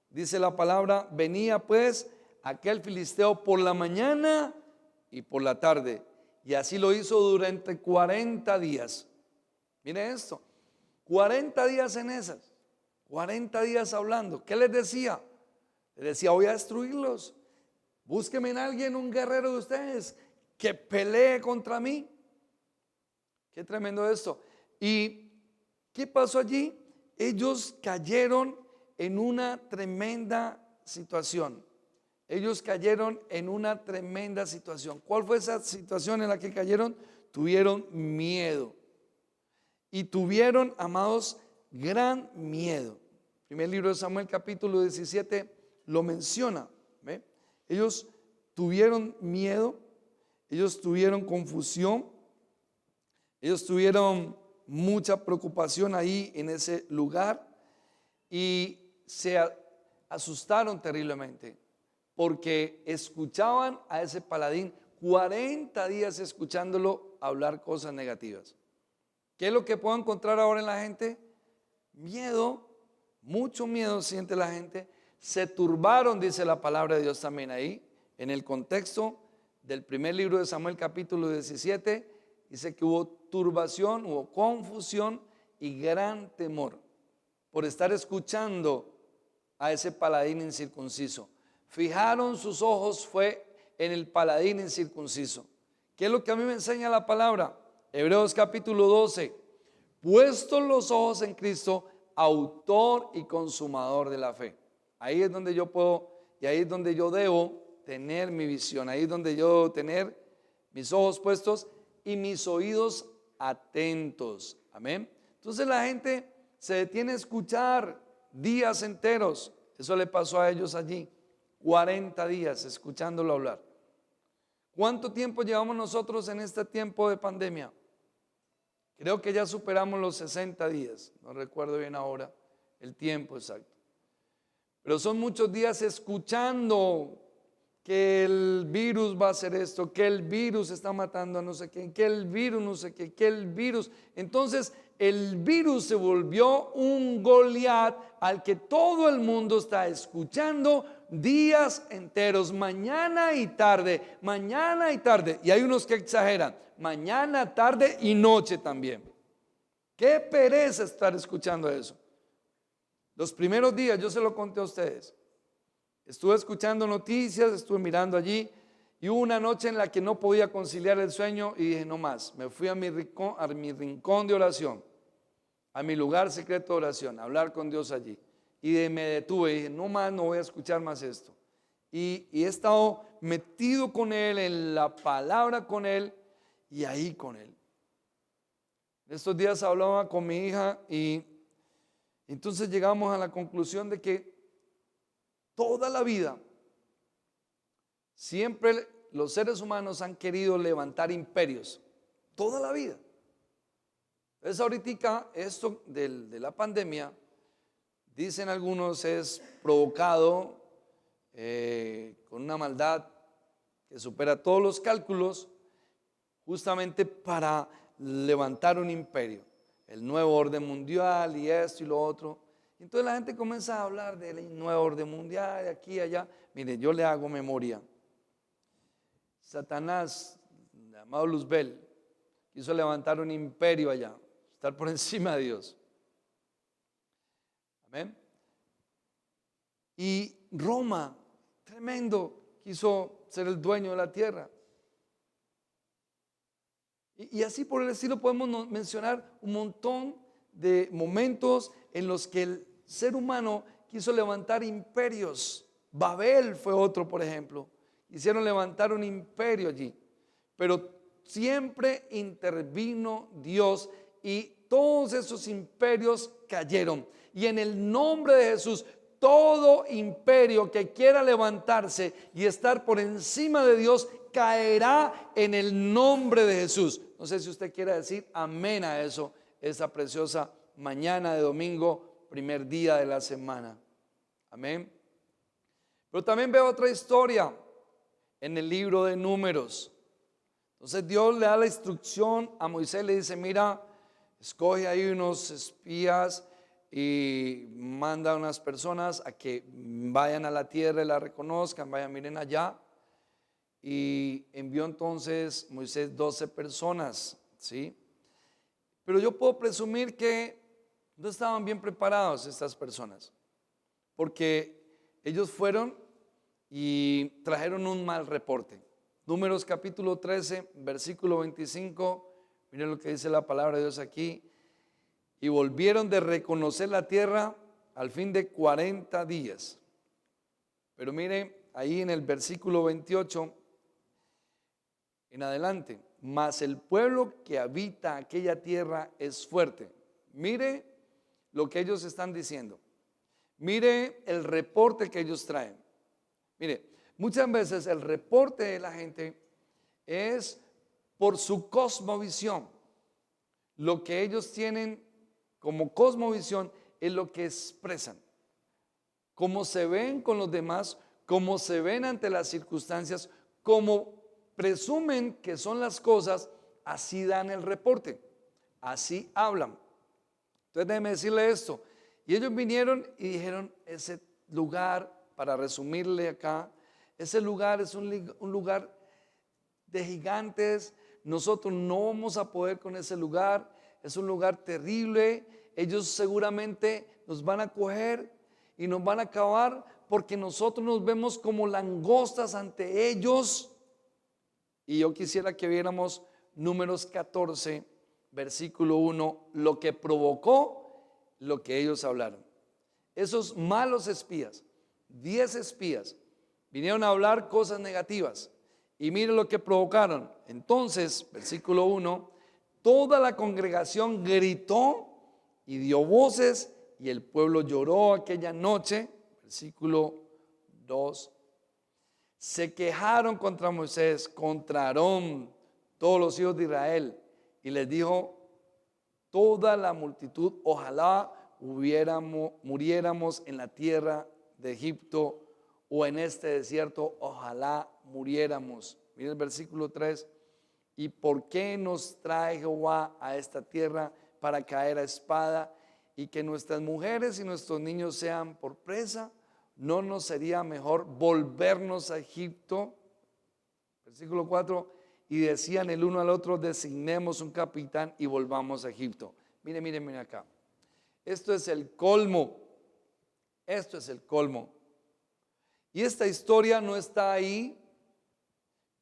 dice la palabra: venía pues aquel filisteo por la mañana y por la tarde, y así lo hizo durante 40 días. Mire esto, 40 días en esas, 40 días hablando. ¿Qué les decía? Les decía: voy a destruirlos, búsquenme en alguien, un guerrero de ustedes que pelee contra mí. Qué tremendo esto. Y ¿Qué pasó allí? Ellos cayeron en una tremenda situación. Ellos cayeron en una tremenda situación. ¿Cuál fue esa situación en la que cayeron? Tuvieron miedo. Y tuvieron, amados, gran miedo. Primer libro de Samuel, capítulo 17, lo menciona. ¿Ve? Ellos tuvieron miedo, ellos tuvieron confusión, ellos tuvieron mucha preocupación ahí en ese lugar y se asustaron terriblemente porque escuchaban a ese paladín 40 días escuchándolo hablar cosas negativas. ¿Qué es lo que puedo encontrar ahora en la gente? Miedo, mucho miedo siente la gente. Se turbaron, dice la palabra de Dios también ahí, en el contexto del primer libro de Samuel capítulo 17, dice que hubo turbación, hubo confusión y gran temor por estar escuchando a ese paladín incircunciso. Fijaron sus ojos fue en el paladín incircunciso. ¿Qué es lo que a mí me enseña la palabra? Hebreos capítulo 12, puestos los ojos en Cristo, autor y consumador de la fe. Ahí es donde yo puedo y ahí es donde yo debo tener mi visión, ahí es donde yo debo tener mis ojos puestos y mis oídos atentos. Amén. Entonces la gente se detiene a escuchar días enteros. Eso le pasó a ellos allí, 40 días escuchándolo hablar. ¿Cuánto tiempo llevamos nosotros en este tiempo de pandemia? Creo que ya superamos los 60 días, no recuerdo bien ahora el tiempo exacto. Pero son muchos días escuchando que el virus va a hacer esto, que el virus está matando a no sé quién, que el virus no sé qué, que el virus. Entonces el virus se volvió un Goliat al que todo el mundo está escuchando días enteros, mañana y tarde, mañana y tarde. Y hay unos que exageran, mañana, tarde y noche también. Qué pereza estar escuchando eso. Los primeros días, yo se lo conté a ustedes, estuve escuchando noticias, estuve mirando allí y hubo una noche en la que no podía conciliar el sueño y dije no más, me fui a mi rincón de oración, a mi lugar secreto de oración, a hablar con Dios allí. Y me detuve y dije no más, no voy a escuchar más esto. Y he estado metido con Él, en la palabra con Él y ahí con Él. Estos días hablaba con mi hija y entonces llegamos a la conclusión de que toda la vida, siempre los seres humanos han querido levantar imperios, toda la vida. Entonces ahorita esto de la pandemia, dicen algunos, es provocado con una maldad que supera todos los cálculos, justamente para levantar un imperio, el nuevo orden mundial y esto y lo otro. Entonces la gente comienza a hablar del nuevo orden mundial, de aquí y allá. Mire, yo le hago memoria. Satanás, llamado Luzbel, quiso levantar un imperio allá, estar por encima de Dios. Amén. Y Roma, tremendo, quiso ser el dueño de la tierra. Y así por el estilo podemos mencionar un montón de momentos en los que el ser humano quiso levantar imperios. Babel fue otro, por ejemplo. Quisieron levantar un imperio allí, pero siempre intervino Dios y todos esos imperios cayeron. Y en el nombre de Jesús, todo imperio que quiera levantarse y estar por encima de Dios caerá en el nombre de Jesús. No sé si usted quiere decir amén a eso, esa preciosa mañana de domingo, primer día de la semana. Amén. Pero también veo otra historia en el libro de Números. Entonces Dios le da la instrucción a Moisés, le dice, mira, escoge ahí unos espías y manda a unas personas a que vayan a la tierra y la reconozcan, vayan, miren allá. Y envió entonces Moisés 12 personas, ¿sí? Pero yo puedo presumir que no estaban bien preparados estas personas, porque ellos fueron y trajeron un mal reporte. Números capítulo 13, versículo 25, miren lo que dice la palabra de Dios aquí. y volvieron de reconocer la tierra al fin de 40 días. Pero mire, ahí en el versículo 28 en adelante, mas el pueblo que habita aquella tierra es fuerte. Mire lo que ellos están diciendo. Mire el reporte que ellos traen. Mire, muchas veces el reporte de la gente es por su cosmovisión. Lo que ellos tienen como cosmovisión es lo que expresan. Cómo se ven con los demás, cómo se ven ante las circunstancias, cómo presumen que son las cosas, así dan el reporte, así hablan. Entonces déjeme decirle esto. Y ellos vinieron y dijeron, ese lugar, para resumirle acá, ese lugar es un lugar de gigantes, nosotros no vamos a poder con ese lugar, es un lugar terrible, ellos seguramente nos van a coger y nos van a acabar porque nosotros nos vemos como langostas ante ellos. Y yo quisiera que viéramos Números 14, versículo 1, lo que provocó lo que ellos hablaron. Esos malos espías, 10 espías, vinieron a hablar cosas negativas. Y miren lo que provocaron. Entonces, versículo 1, toda la congregación gritó y dio voces y el pueblo lloró aquella noche. Versículo 2. Se quejaron contra Moisés, contra Aarón, todos los hijos de Israel, y les dijo toda la multitud, ojalá muriéramos en la tierra de Egipto o en este desierto, ojalá muriéramos. Mira el versículo 3, ¿y por qué nos trae Jehová a esta tierra para caer a espada y que nuestras mujeres y nuestros niños sean por presa? ¿No nos sería mejor volvernos a Egipto? Versículo 4, y decían el uno al otro, designemos un capitán y volvamos a Egipto. Mire acá. Esto es el colmo. Esto es el colmo. Y esta historia no está ahí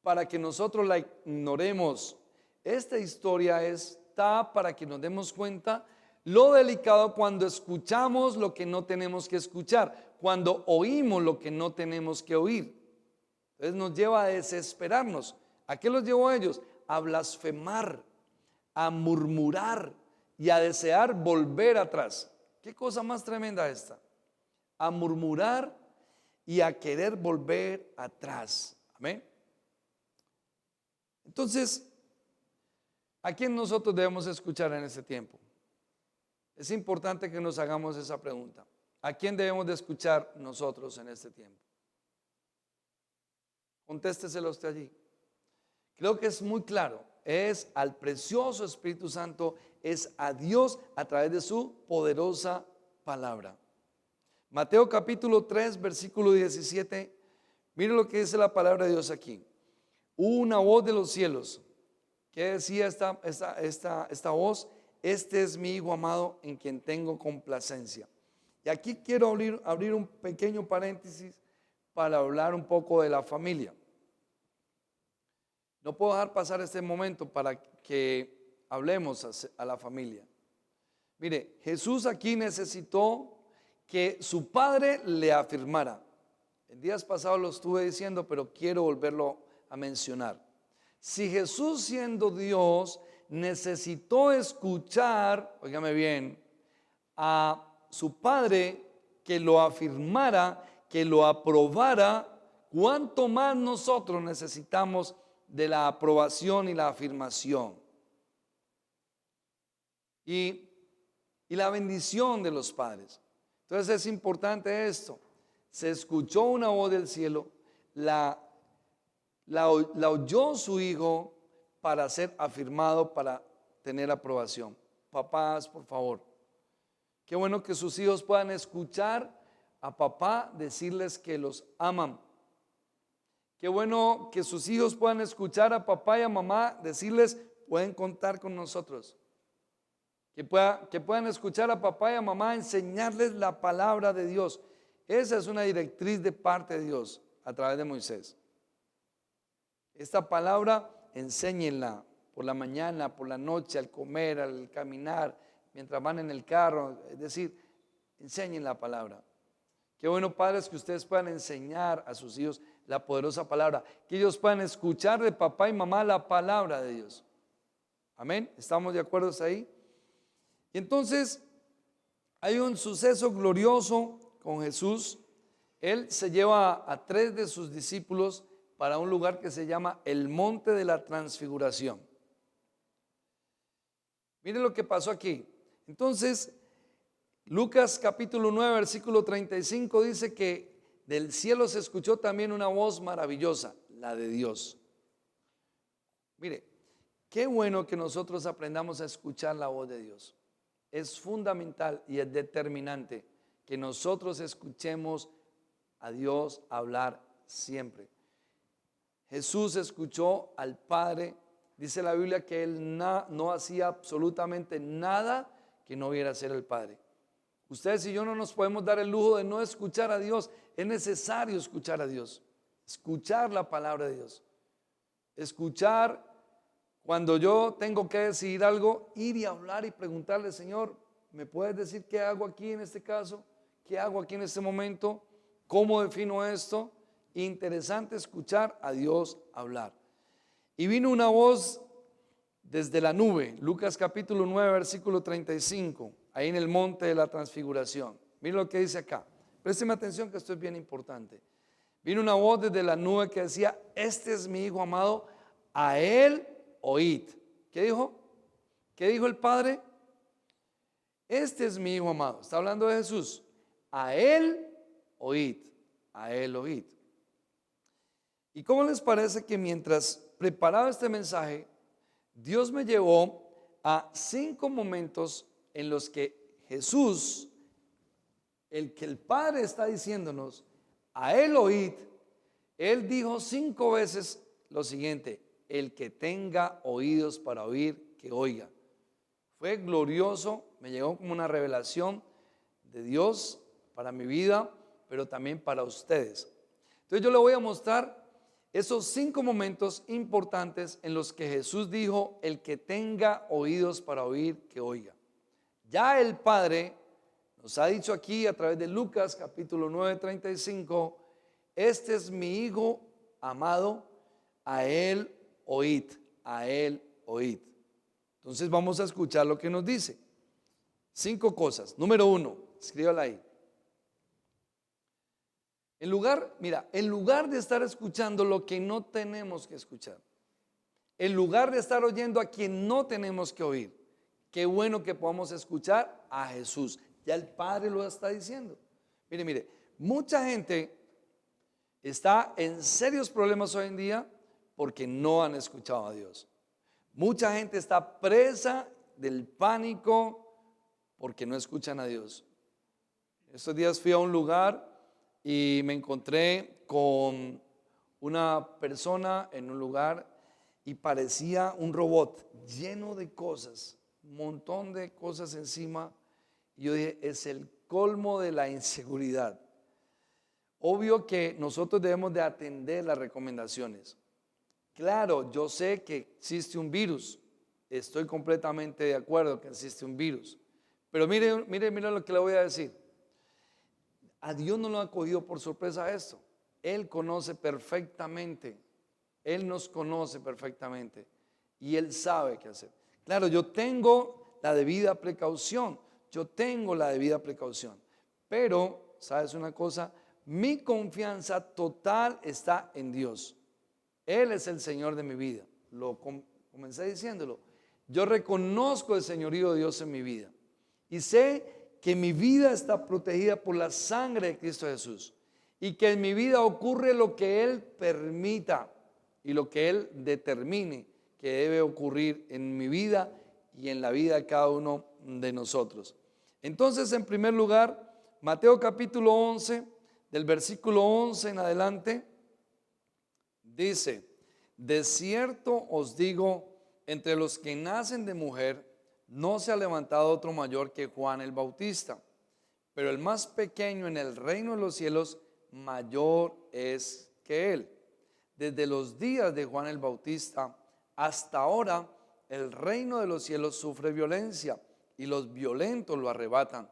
para que nosotros la ignoremos. Esta historia está para que nos demos cuenta lo delicado cuando escuchamos lo que no tenemos que escuchar, cuando oímos lo que no tenemos que oír. Entonces nos lleva a desesperarnos. ¿A qué los llevó a ellos? A blasfemar, a murmurar y a desear volver atrás. ¿Qué cosa más tremenda esta? A murmurar y a querer volver atrás. Amén. Entonces, ¿a quién nosotros debemos escuchar en este tiempo? Es importante que nos hagamos esa pregunta. ¿A quién debemos de escuchar nosotros en este tiempo? Contésteselo usted allí. Creo que es muy claro. Es al precioso Espíritu Santo, es a Dios a través de su poderosa palabra. Mateo capítulo 3, versículo 17. Mire lo que dice la palabra de Dios aquí. Una voz de los cielos. ¿Qué decía esta voz? Este es mi Hijo amado en quien tengo complacencia. Y aquí quiero abrir un pequeño paréntesis para hablar un poco de la familia. No puedo dejar pasar este momento para que hablemos a la familia. Mire, Jesús aquí necesitó que su padre le afirmara. En días pasados lo estuve diciendo, pero quiero volverlo a mencionar. Si Jesús, siendo Dios, necesitó escuchar, óigame bien, a su padre que lo afirmara, que lo aprobara, ¿cuánto más nosotros necesitamos de la aprobación y la afirmación? Y la bendición de los padres. Entonces es importante esto. Se escuchó una voz del cielo, la oyó su hijo para ser afirmado, para tener aprobación. Papás, por favor, qué bueno que sus hijos puedan escuchar a papá decirles que los aman. Qué bueno que sus hijos puedan escuchar a papá y a mamá decirles pueden contar con nosotros. Que puedan escuchar a papá y a mamá enseñarles la palabra de Dios. Esa es una directriz de parte de Dios a través de Moisés. Esta palabra enséñenla por la mañana, por la noche, al comer, al caminar. mientras van en el carro, es decir, enseñen la palabra. Qué bueno, padres, que ustedes puedan enseñar a sus hijos la poderosa palabra, que ellos puedan escuchar de papá y mamá la palabra de Dios. Amén, ¿estamos de acuerdo ahí? Y entonces hay un suceso glorioso con Jesús. Él se lleva a 3 de sus discípulos para un lugar que se llama el Monte de la Transfiguración. Miren lo que pasó aquí. Entonces, Lucas capítulo 9, versículo 35 dice que del cielo se escuchó también una voz maravillosa, la de Dios. Mire, qué bueno que nosotros aprendamos a escuchar la voz de Dios. Es fundamental y es determinante que nosotros escuchemos a Dios hablar siempre. Jesús escuchó al Padre. Dice la Biblia que Él no hacía absolutamente nada que no viera hacer el Padre. Ustedes y yo no nos podemos dar el lujo de no escuchar a Dios. Es necesario escuchar a Dios, escuchar la palabra de Dios, escuchar cuando yo tengo que decidir algo, ir y hablar y preguntarle: Señor, ¿me puedes decir qué hago aquí en este caso? ¿Qué hago aquí en este momento? ¿Cómo defino esto? Interesante escuchar a Dios hablar. Y vino una voz desde la nube, Lucas capítulo 9, versículo 35, ahí en el monte de la transfiguración. Miren lo que dice acá. Présteme atención que esto es bien importante. Vino una voz desde la nube que decía: este es mi Hijo amado, a Él oíd. ¿Qué dijo? ¿Qué dijo el Padre? Este es mi Hijo amado. Está hablando de Jesús. A Él oíd. A Él oíd. ¿Y cómo les parece que mientras preparaba este mensaje, Dios me llevó a 5 momentos en los que Jesús, el que el Padre está diciéndonos, a Él oíd, Él dijo 5 veces lo siguiente: el que tenga oídos para oír, que oiga. Fue glorioso, me llegó como una revelación de Dios para mi vida, pero también para ustedes. Entonces yo le voy a mostrar esos 5 momentos importantes en los que Jesús dijo: el que tenga oídos para oír, que oiga. Ya el Padre nos ha dicho aquí a través de Lucas capítulo 9, 35, este es mi Hijo amado, a Él oíd, a Él oíd. Entonces vamos a escuchar lo que nos dice. 5 cosas. Número 1, escríbala ahí. En lugar de estar escuchando lo que no tenemos que escuchar, en lugar de estar oyendo a quien no tenemos que oír, qué bueno que podamos escuchar a Jesús. Ya el Padre lo está diciendo. Mire, mucha gente está en serios problemas hoy en día porque no han escuchado a Dios. Mucha gente está presa del pánico porque no escuchan a Dios. Estos días fui a un lugar y me encontré con una persona en un lugar y parecía un robot lleno de cosas, un montón de cosas encima. Y yo dije: es el colmo de la inseguridad. Obvio que nosotros debemos de atender las recomendaciones. Claro, yo sé que existe un virus, estoy completamente de acuerdo que existe un virus, pero mire lo que le voy a decir. A Dios no lo ha cogido por sorpresa esto. Él conoce perfectamente, Él nos conoce perfectamente y Él sabe qué hacer. Claro, yo tengo la debida precaución, pero ¿sabes una cosa? Mi confianza total está en Dios. Él es el Señor de mi vida. Lo comencé diciéndolo. Yo reconozco el señorío de Dios en mi vida y sé que mi vida está protegida por la sangre de Cristo Jesús y que en mi vida ocurre lo que Él permita y lo que Él determine que debe ocurrir en mi vida y en la vida de cada uno de nosotros. Entonces, en primer lugar, Mateo capítulo 11, del versículo 11 en adelante, dice: de cierto os digo, entre los que nacen de mujer, no se ha levantado otro mayor que Juan el Bautista, pero el más pequeño en el reino de los cielos mayor es que él. Desde los días de Juan el Bautista hasta ahora, el reino de los cielos sufre violencia y los violentos lo arrebatan.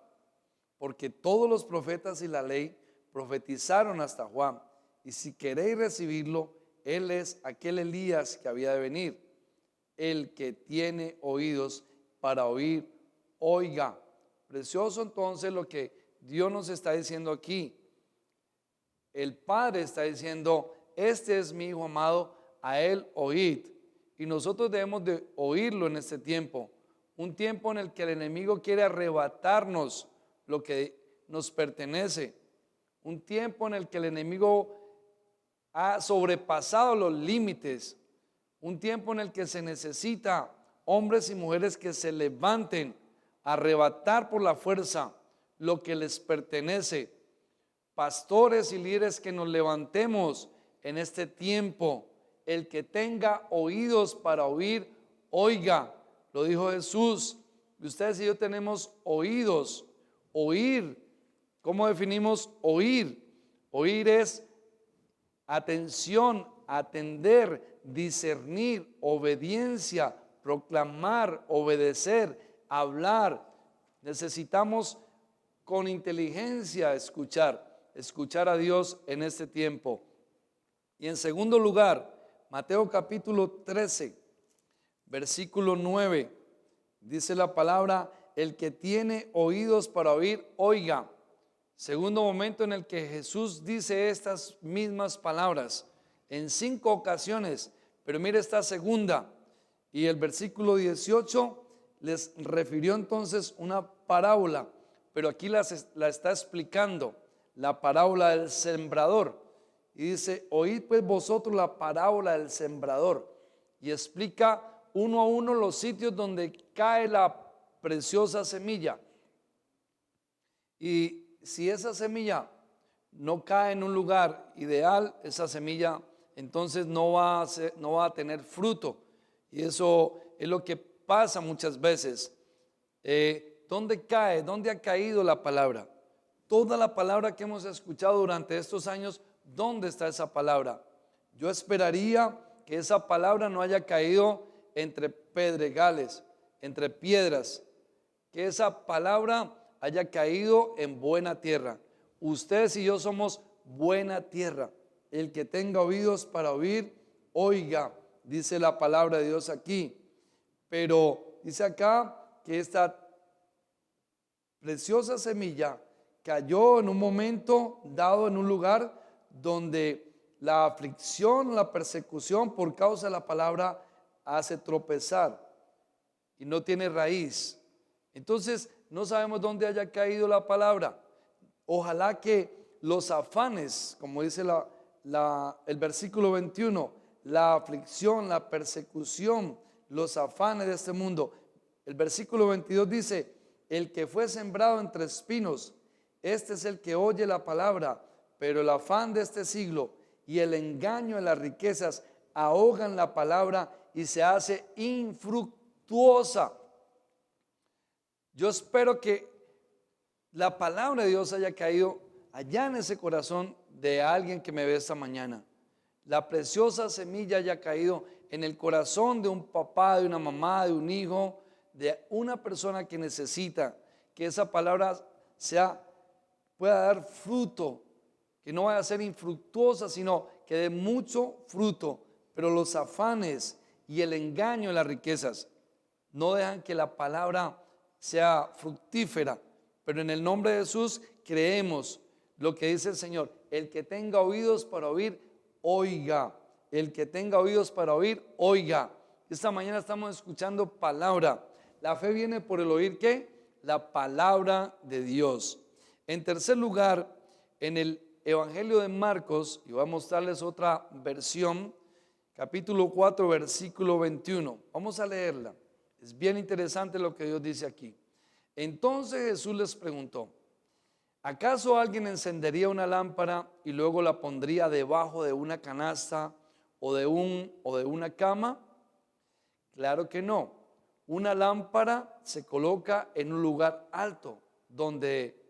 Porque todos los profetas y la ley profetizaron hasta Juan. Y si queréis recibirlo, él es aquel Elías que había de venir. El que tiene oídos para oír, oiga. Precioso entonces lo que Dios nos está diciendo aquí. El Padre está diciendo, este es mi Hijo amado, a él oíd. Y nosotros debemos de oírlo en este tiempo. Un tiempo en el que el enemigo quiere arrebatarnos lo que nos pertenece. Un tiempo en el que el enemigo ha sobrepasado los límites. Un tiempo en el que se necesita hombres y mujeres que se levanten a arrebatar por la fuerza lo que les pertenece. Pastores y líderes que nos levantemos en este tiempo. El que tenga oídos para oír, oiga. Lo dijo Jesús. Y ustedes y yo tenemos oídos. Oír. ¿Cómo definimos oír? Oír es atención, atender, discernir, obediencia, proclamar, obedecer, hablar. Necesitamos con inteligencia escuchar a Dios en este tiempo. Y en segundo lugar, Mateo capítulo 13, versículo 9, dice la palabra, el que tiene oídos para oír, oiga. Segundo momento en el que Jesús dice estas mismas palabras en 5 ocasiones, pero mire esta segunda. Y el versículo 18 les refirió entonces una parábola, pero aquí la está explicando, la parábola del sembrador. Y dice, oíd pues vosotros la parábola del sembrador. Y explica uno a uno los sitios donde cae la preciosa semilla. Y si esa semilla no cae en un lugar ideal, esa semilla entonces no va a tener fruto. Y eso es lo que pasa muchas veces. ¿Dónde cae? ¿Dónde ha caído la palabra? Toda la palabra que hemos escuchado durante estos años, ¿dónde está esa palabra? Yo esperaría que esa palabra no haya caído entre pedregales, entre piedras, que esa palabra haya caído en buena tierra. Ustedes y yo somos buena tierra. El que tenga oídos para oír, oiga, dice la palabra de Dios aquí. Pero dice acá que esta preciosa semilla cayó en un momento dado en un lugar donde la aflicción, la persecución por causa de la palabra hace tropezar y no tiene raíz. Entonces no sabemos dónde haya caído la palabra. Ojalá que los afanes, como dice el versículo 21, la aflicción, la persecución, los afanes de este mundo. El versículo 22 dice, el que fue sembrado entre espinos, este es el que oye la palabra, pero el afán de este siglo y el engaño de las riquezas ahogan la palabra y se hace infructuosa. Yo espero que la palabra de Dios haya caído allá en ese corazón de alguien que me ve esta mañana. La preciosa semilla haya caído en el corazón de un papá, de una mamá, de un hijo, de una persona que necesita que esa palabra pueda dar fruto, que no vaya a ser infructuosa, sino que dé mucho fruto. Pero los afanes y el engaño de las riquezas no dejan que la palabra sea fructífera. Pero en el nombre de Jesús creemos lo que dice el Señor. El que tenga oídos para oír, oiga. El que tenga oídos para oír, oiga. Esta mañana estamos escuchando palabra. La fe viene por el oír, ¿qué? La palabra de Dios. En tercer lugar, en el Evangelio de Marcos, y voy a mostrarles otra versión, capítulo 4, versículo 21. Vamos a leerla. Es bien interesante lo que Dios dice aquí. Entonces Jesús les preguntó, ¿acaso alguien encendería una lámpara y luego la pondría debajo de una canasta o de una cama? Claro que no. Una lámpara se coloca en un lugar alto donde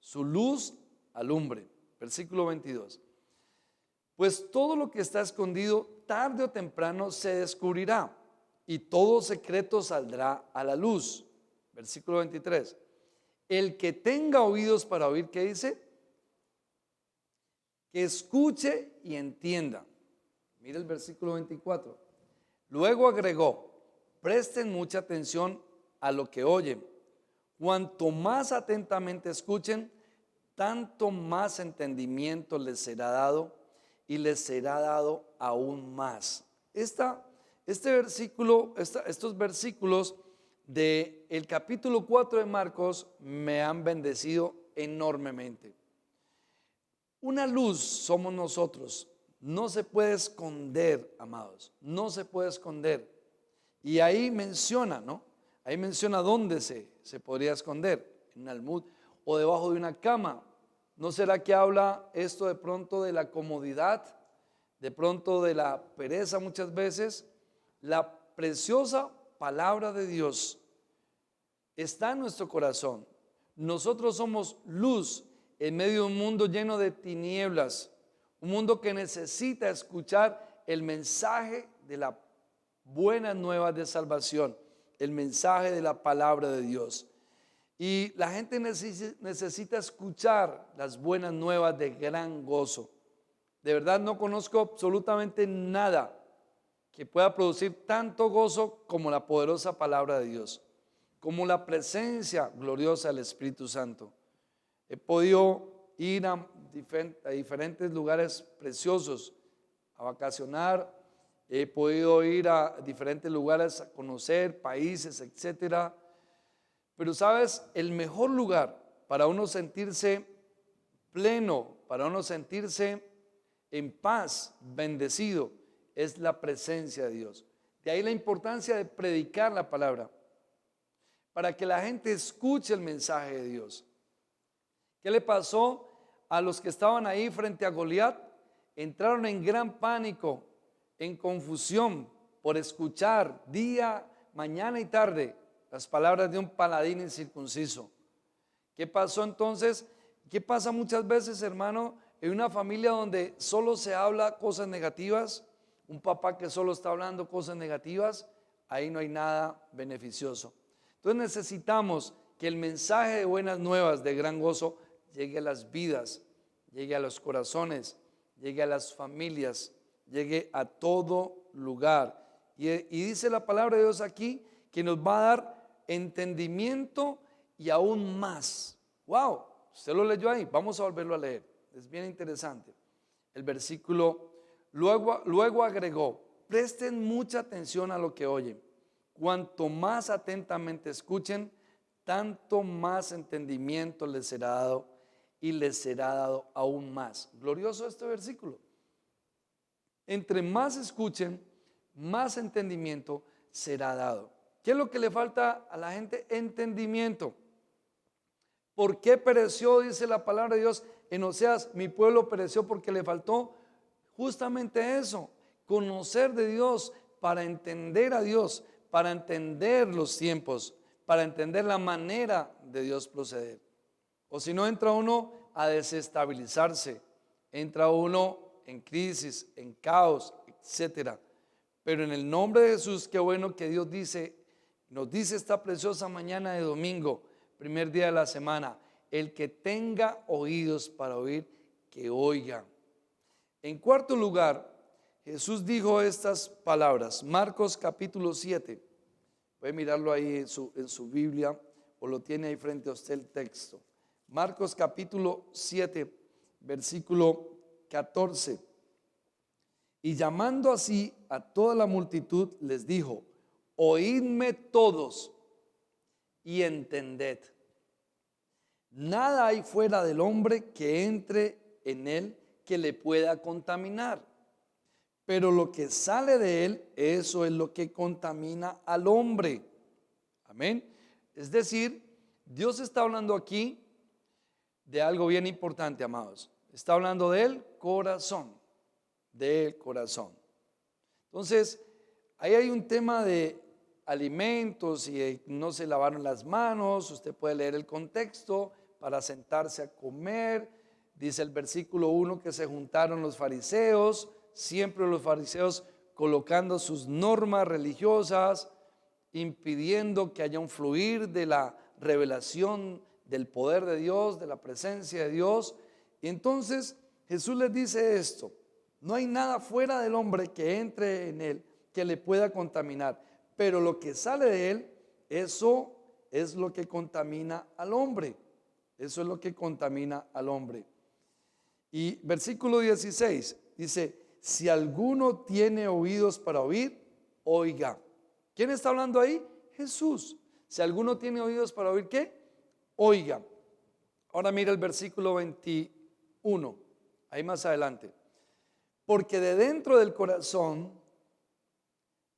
su luz alumbre. Versículo 22. Pues todo lo que está escondido tarde o temprano se descubrirá y todo secreto saldrá a la luz. Versículo 23. El que tenga oídos para oír, ¿qué dice? Que escuche y entienda. Mira el versículo 24. Luego agregó, presten mucha atención a lo que oyen. Cuanto más atentamente escuchen, tanto más entendimiento les será dado y les será dado aún más. Estos versículos del capítulo 4 de Marcos me han bendecido enormemente. Una luz somos nosotros, no se puede esconder, amados, no se puede esconder. Y ahí menciona, ¿no? Ahí menciona dónde se podría esconder, en un almud o debajo de una cama. ¿No será que habla esto de pronto de la comodidad, de pronto de la pereza muchas veces? La preciosa palabra de Dios está en nuestro corazón. Nosotros somos luz en medio de un mundo lleno de tinieblas, un mundo que necesita escuchar el mensaje de la buenas nuevas de salvación, el mensaje de la palabra de Dios. Y la gente necesita escuchar las buenas nuevas de gran gozo. De verdad no conozco absolutamente nada que pueda producir tanto gozo como la poderosa palabra de Dios, como la presencia gloriosa del Espíritu Santo. He podido ir a diferentes lugares preciosos a vacacionar. He podido ir a diferentes lugares a conocer países, etcétera. Pero sabes, el mejor lugar para uno sentirse pleno, para uno sentirse en paz, bendecido, es la presencia de Dios. De ahí la importancia de predicar la palabra, para que la gente escuche el mensaje de Dios. ¿Qué le pasó a los que estaban ahí frente a Goliat? Entraron en gran pánico, en confusión por escuchar día, mañana y tarde las palabras de un paladín incircunciso. ¿Qué pasó entonces? ¿Qué pasa muchas veces, hermano, en una familia donde solo se habla cosas negativas? Un papá que solo está hablando cosas negativas, ahí no hay nada beneficioso. Entonces necesitamos que el mensaje de buenas nuevas de gran gozo llegue a las vidas, llegue a los corazones, llegue a las familias, llegue a todo lugar. Y dice la palabra de Dios aquí que nos va a dar entendimiento y aún más. Wow, usted lo leyó ahí, vamos a volverlo a leer, es bien interesante. El versículo luego agregó, presten mucha atención a lo que oyen. Cuanto más atentamente escuchen, tanto más entendimiento les será dado y les será dado aún más. Glorioso este versículo. Entre más escuchen, más entendimiento será dado. ¿Qué es lo que le falta a la gente? Entendimiento. ¿Por qué pereció? Dice la palabra de Dios en Oseas, mi pueblo pereció porque le faltó justamente eso, conocer de Dios para entender a Dios, para entender los tiempos, para entender la manera de Dios proceder. O si no, entra uno a desestabilizarse, entra uno en crisis, en caos, etcétera. Pero en el nombre de Jesús, qué bueno que Dios nos dice esta preciosa mañana de domingo, primer día de la semana, el que tenga oídos para oír, que oiga. En cuarto lugar, Jesús dijo estas palabras, Marcos capítulo 7. Puede mirarlo ahí en su Biblia o lo tiene ahí frente a usted el texto. Marcos capítulo 7, versículo 14. Y llamando así a toda la multitud, les dijo, oídme todos y entended. Nada hay fuera del hombre que entre en él que le pueda contaminar. Pero lo que sale de él, eso es lo que contamina al hombre. Amén. Es decir, Dios está hablando aquí de algo bien importante, amados. Está hablando del corazón. Del corazón. Entonces, ahí hay un tema de alimentos y no se lavaron las manos. Usted puede leer el contexto para sentarse a comer. Dice el versículo 1 que se juntaron los fariseos, siempre los fariseos colocando sus normas religiosas impidiendo que haya un fluir de la revelación del poder de Dios, de la presencia de Dios. Y entonces Jesús les dice esto: no hay nada fuera del hombre que entre en él que le pueda contaminar, pero lo que sale de él, eso es lo que contamina al hombre. Eso es lo que contamina al hombre. Y versículo 16 dice: si alguno tiene oídos para oír, oiga. ¿Quién está hablando ahí? Jesús. Si alguno tiene oídos para oír, ¿qué? Oiga. Ahora mira el versículo 21, ahí más adelante. Porque de dentro del corazón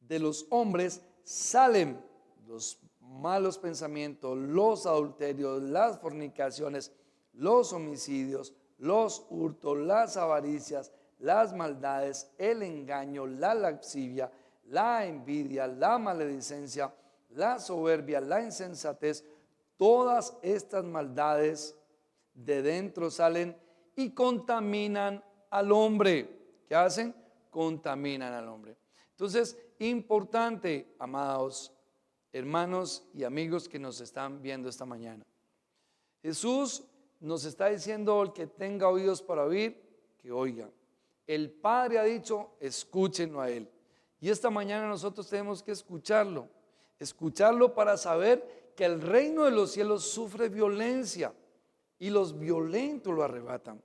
de los hombres salen los malos pensamientos, los adulterios, las fornicaciones, los homicidios, los hurtos, las avaricias, las maldades, el engaño, la lascivia, la envidia, la maledicencia, la soberbia, la insensatez. Todas estas maldades de dentro salen y contaminan al hombre. ¿Qué hacen? Contaminan al hombre. Entonces, importante, amados hermanos y amigos que nos están viendo esta mañana, Jesús nos está diciendo: el que tenga oídos para oír, que oiga. El Padre ha dicho: escúchenlo a Él. Y esta mañana nosotros tenemos que escucharlo para saber que el reino de los cielos sufre violencia y los violentos lo arrebatan.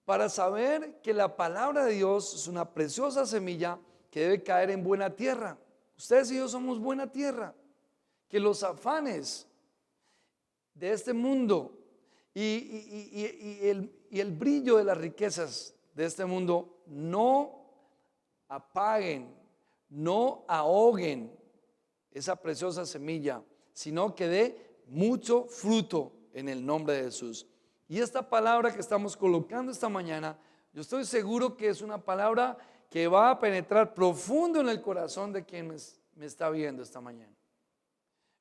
Para saber que la palabra de Dios es una preciosa semilla que debe caer en buena tierra. Ustedes y yo somos buena tierra. Que los afanes de este mundo y el brillo de las riquezas de este mundo no apaguen, no ahoguen esa preciosa semilla, sino que dé mucho fruto en el nombre de Jesús. Y esta palabra que estamos colocando esta mañana, yo estoy seguro que es una palabra que va a penetrar profundo en el corazón de quien me está viendo esta mañana.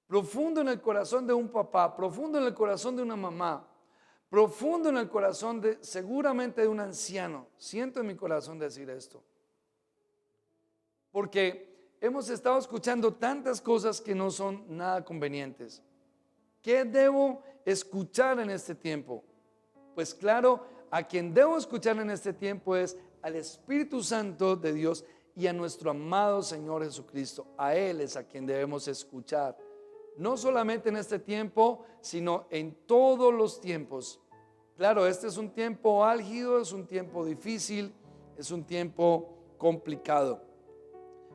Profundo en el corazón de un papá, profundo en el corazón de una mamá, profundo en el corazón seguramente de un anciano. Siento en mi corazón decir esto, porque hemos estado escuchando tantas cosas que no son nada convenientes. ¿Qué debo escuchar en este tiempo? Pues claro, a quien debo escuchar en este tiempo es al Espíritu Santo de Dios y a nuestro amado Señor Jesucristo. A Él es a quien debemos escuchar, no solamente en este tiempo, sino en todos los tiempos. Claro, este es un tiempo álgido, es un tiempo difícil, es un tiempo complicado.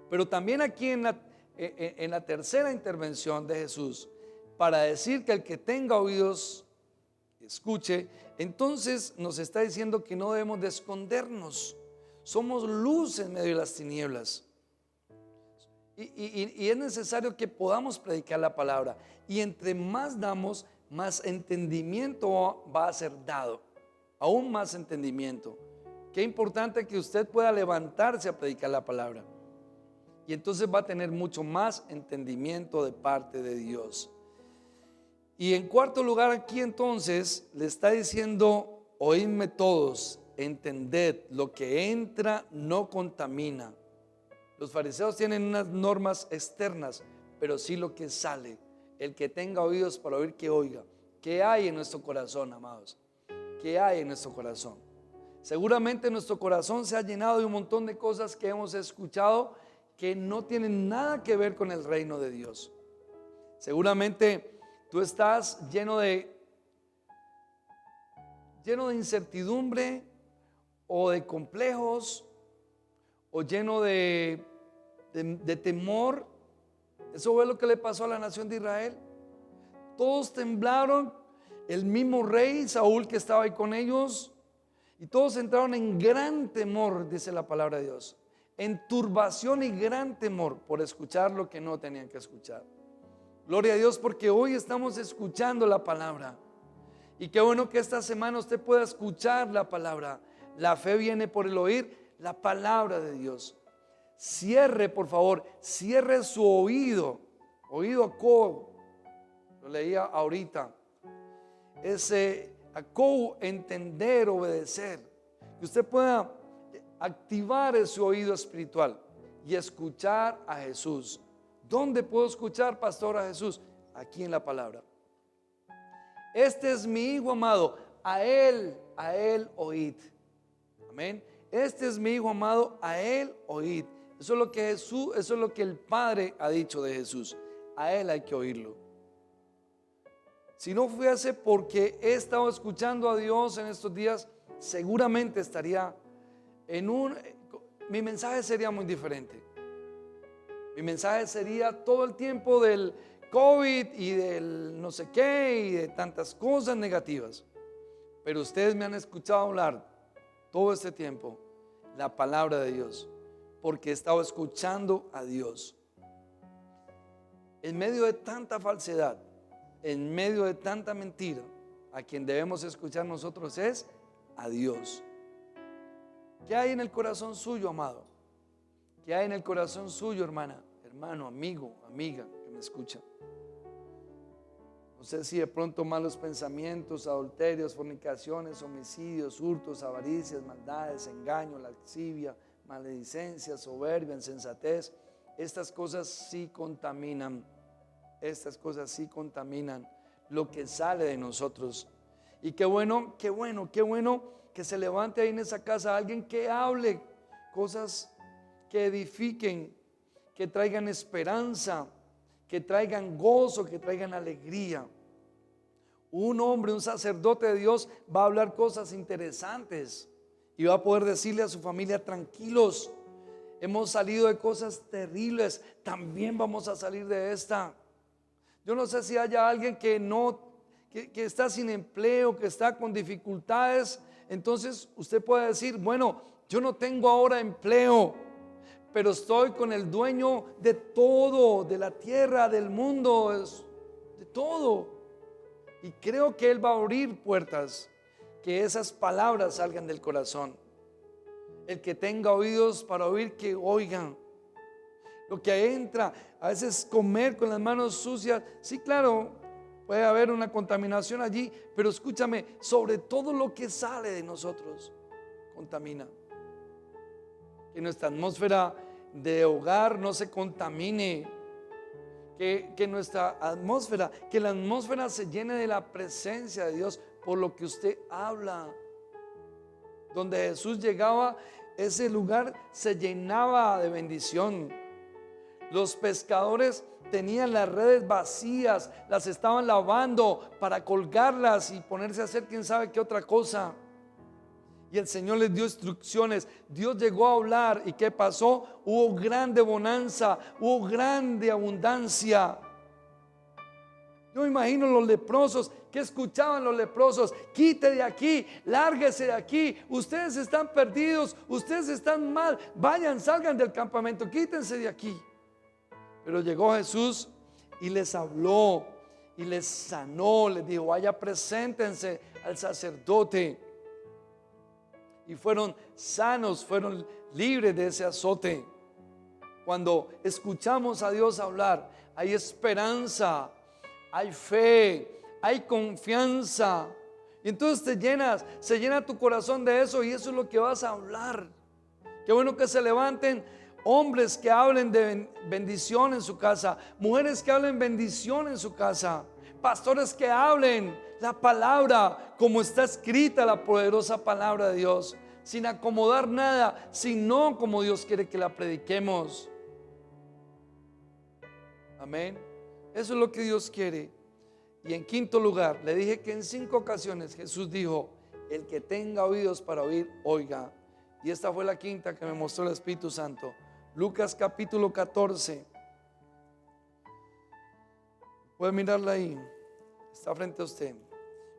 Pero también aquí en la tercera intervención de Jesús, para decir que el que tenga oídos escuche, entonces nos está diciendo que no debemos de escondernos. Somos luz en medio de las tinieblas. Y es necesario que podamos predicar la palabra. Y entre más damos, más entendimiento va a ser dado. Aún más entendimiento. Qué importante que usted pueda levantarse a predicar la palabra. Y entonces va a tener mucho más entendimiento de parte de Dios. Y en cuarto lugar, aquí entonces le está diciendo: oídme todos, entended, lo que entra no contamina. Los fariseos tienen unas normas externas, pero sí lo que sale. El que tenga oídos para oír, que oiga. ¿Qué hay en nuestro corazón, amados? ¿Qué hay en nuestro corazón? Seguramente nuestro corazón se ha llenado de un montón de cosas que hemos escuchado que no tienen nada que ver con el reino de Dios. Seguramente tú estás lleno de incertidumbre o de complejos o lleno de temor. Eso fue lo que le pasó a la nación de Israel. Todos temblaron, el mismo rey Saúl que estaba ahí con ellos, y todos entraron en gran temor, dice la palabra de Dios, en turbación y gran temor por escuchar lo que no tenían que escuchar. Gloria a Dios, porque hoy estamos escuchando la palabra. Y qué bueno que esta semana usted pueda escuchar la palabra. La fe viene por el oír la palabra de Dios. Cierre, por favor, cierre su oído acó. Lo leía ahorita. Ese acó, entender, obedecer. Que usted pueda activar ese oído espiritual y escuchar a Jesús. ¿Dónde puedo escuchar, pastor, a Jesús? Aquí en la palabra. Este es mi Hijo amado, a Él oíd. Amén. Este es mi Hijo amado, a Él oíd. Eso es lo que Jesús, eso es lo que el Padre ha dicho de Jesús. A Él hay que oírlo. Si no fuese porque he estado escuchando a Dios en estos días, seguramente estaría mi mensaje sería muy diferente. Mi mensaje sería todo el tiempo del COVID y del no sé qué y de tantas cosas negativas. Pero ustedes me han escuchado hablar todo este tiempo la palabra de Dios, porque he estado escuchando a Dios. En medio de tanta falsedad, en medio de tanta mentira, a quien debemos escuchar nosotros es a Dios. ¿Qué hay en el corazón suyo, amado? ¿Qué hay en el corazón suyo, hermana, hermano, amigo, amiga que me escucha? No sé si de pronto malos pensamientos, adulterios, fornicaciones, homicidios, hurtos, avaricias, maldades, engaño, lascivia, maledicencia, soberbia, insensatez. Estas cosas sí contaminan. Estas cosas sí contaminan lo que sale de nosotros. Y qué bueno que se levante ahí en esa casa alguien que hable cosas que edifiquen, que traigan esperanza, que traigan gozo, que traigan alegría. Un hombre, un sacerdote de Dios va a hablar cosas interesantes y va a poder decirle a su familia: tranquilos, hemos salido de cosas terribles, también vamos a salir de esta. Yo no sé si haya alguien que está sin empleo, que está con dificultades. Entonces usted puede decir: bueno, yo no tengo ahora empleo, pero estoy con el dueño de todo, de la tierra, del mundo, de todo. Y creo que Él va a abrir puertas, que esas palabras salgan del corazón. El que tenga oídos para oír, que oigan. Lo que entra, a veces comer con las manos sucias, sí, claro, puede haber una contaminación allí, pero escúchame, sobre todo lo que sale de nosotros contamina. Que nuestra atmósfera de hogar no se contamine, que nuestra atmósfera, que la atmósfera se llene de la presencia de Dios por lo que usted habla. Donde Jesús llegaba, ese lugar se llenaba de bendición. Los pescadores tenían las redes vacías, las estaban lavando para colgarlas y ponerse a hacer quién sabe qué otra cosa. Y el Señor les dio instrucciones. Dios llegó a hablar. ¿Y qué pasó? Hubo grande bonanza, hubo grande abundancia. Yo me imagino los leprosos. ¿Qué escuchaban los leprosos? Quite de aquí, lárguese de aquí. Ustedes están perdidos, ustedes están mal. Vayan, salgan del campamento, quítense de aquí. Pero llegó Jesús y les habló y les sanó. Les dijo: vaya, preséntense al sacerdote. Y fueron sanos, fueron libres de ese azote. Cuando escuchamos a Dios hablar, hay esperanza, hay fe, hay confianza. Y entonces se llena tu corazón de eso, y eso es lo que vas a hablar. Qué bueno que se levanten hombres que hablen de bendición en su casa, mujeres que hablen bendición en su casa, pastores que hablen la palabra como está escrita, la poderosa palabra de Dios, sin acomodar nada, sino como Dios quiere que la prediquemos. Amén. Eso es lo que Dios quiere. Y en quinto lugar, le dije que en 5 ocasiones Jesús dijo: el que tenga oídos para oír, oiga. Y esta fue la quinta que me mostró el Espíritu Santo. Lucas capítulo 14. Puede mirarla ahí, está frente a usted.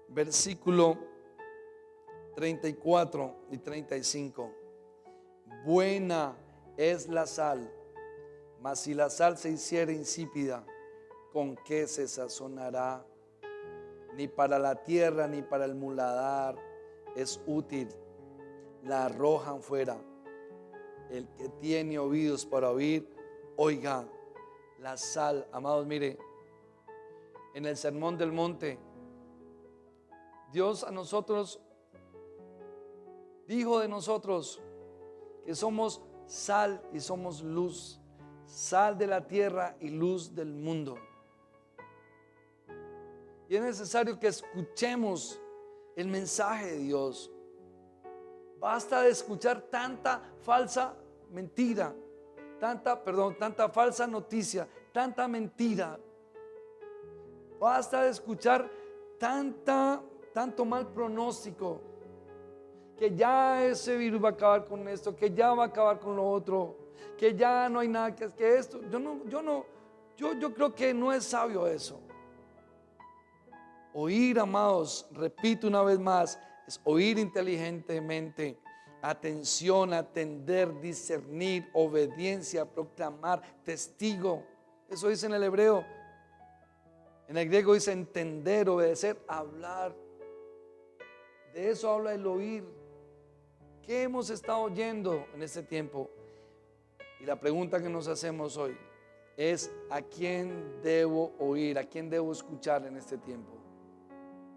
Versículo 34 y 35. Buena es la sal, mas si la sal se hiciera insípida, ¿con qué se sazonará? Ni para la tierra ni para el muladar es útil, la arrojan fuera. El que tiene oídos para oír, oiga. La sal, amados, mire, en el Sermón del Monte, Dios a nosotros dijo de nosotros que somos sal y somos luz. sal de la tierra y luz del mundo. Y es necesario que escuchemos el mensaje de Dios. Basta de escuchar tanta falsa mentira, tanta falsa noticia, tanta mentira. Basta de escuchar tanto mal pronóstico, que ya ese virus va a acabar con esto, que ya va a acabar con lo otro, que ya no hay nada, que esto. Yo creo que no es sabio eso. Oír, amados, repito una vez más, es oír inteligentemente, atención, atender, discernir, obediencia, proclamar, testigo. Eso dice en el hebreo. En el griego dice entender, obedecer, hablar. De eso habla el oír. ¿Qué hemos estado oyendo en este tiempo? Y la pregunta que nos hacemos hoy es: ¿a quién debo oír? ¿A quién debo escuchar en este tiempo?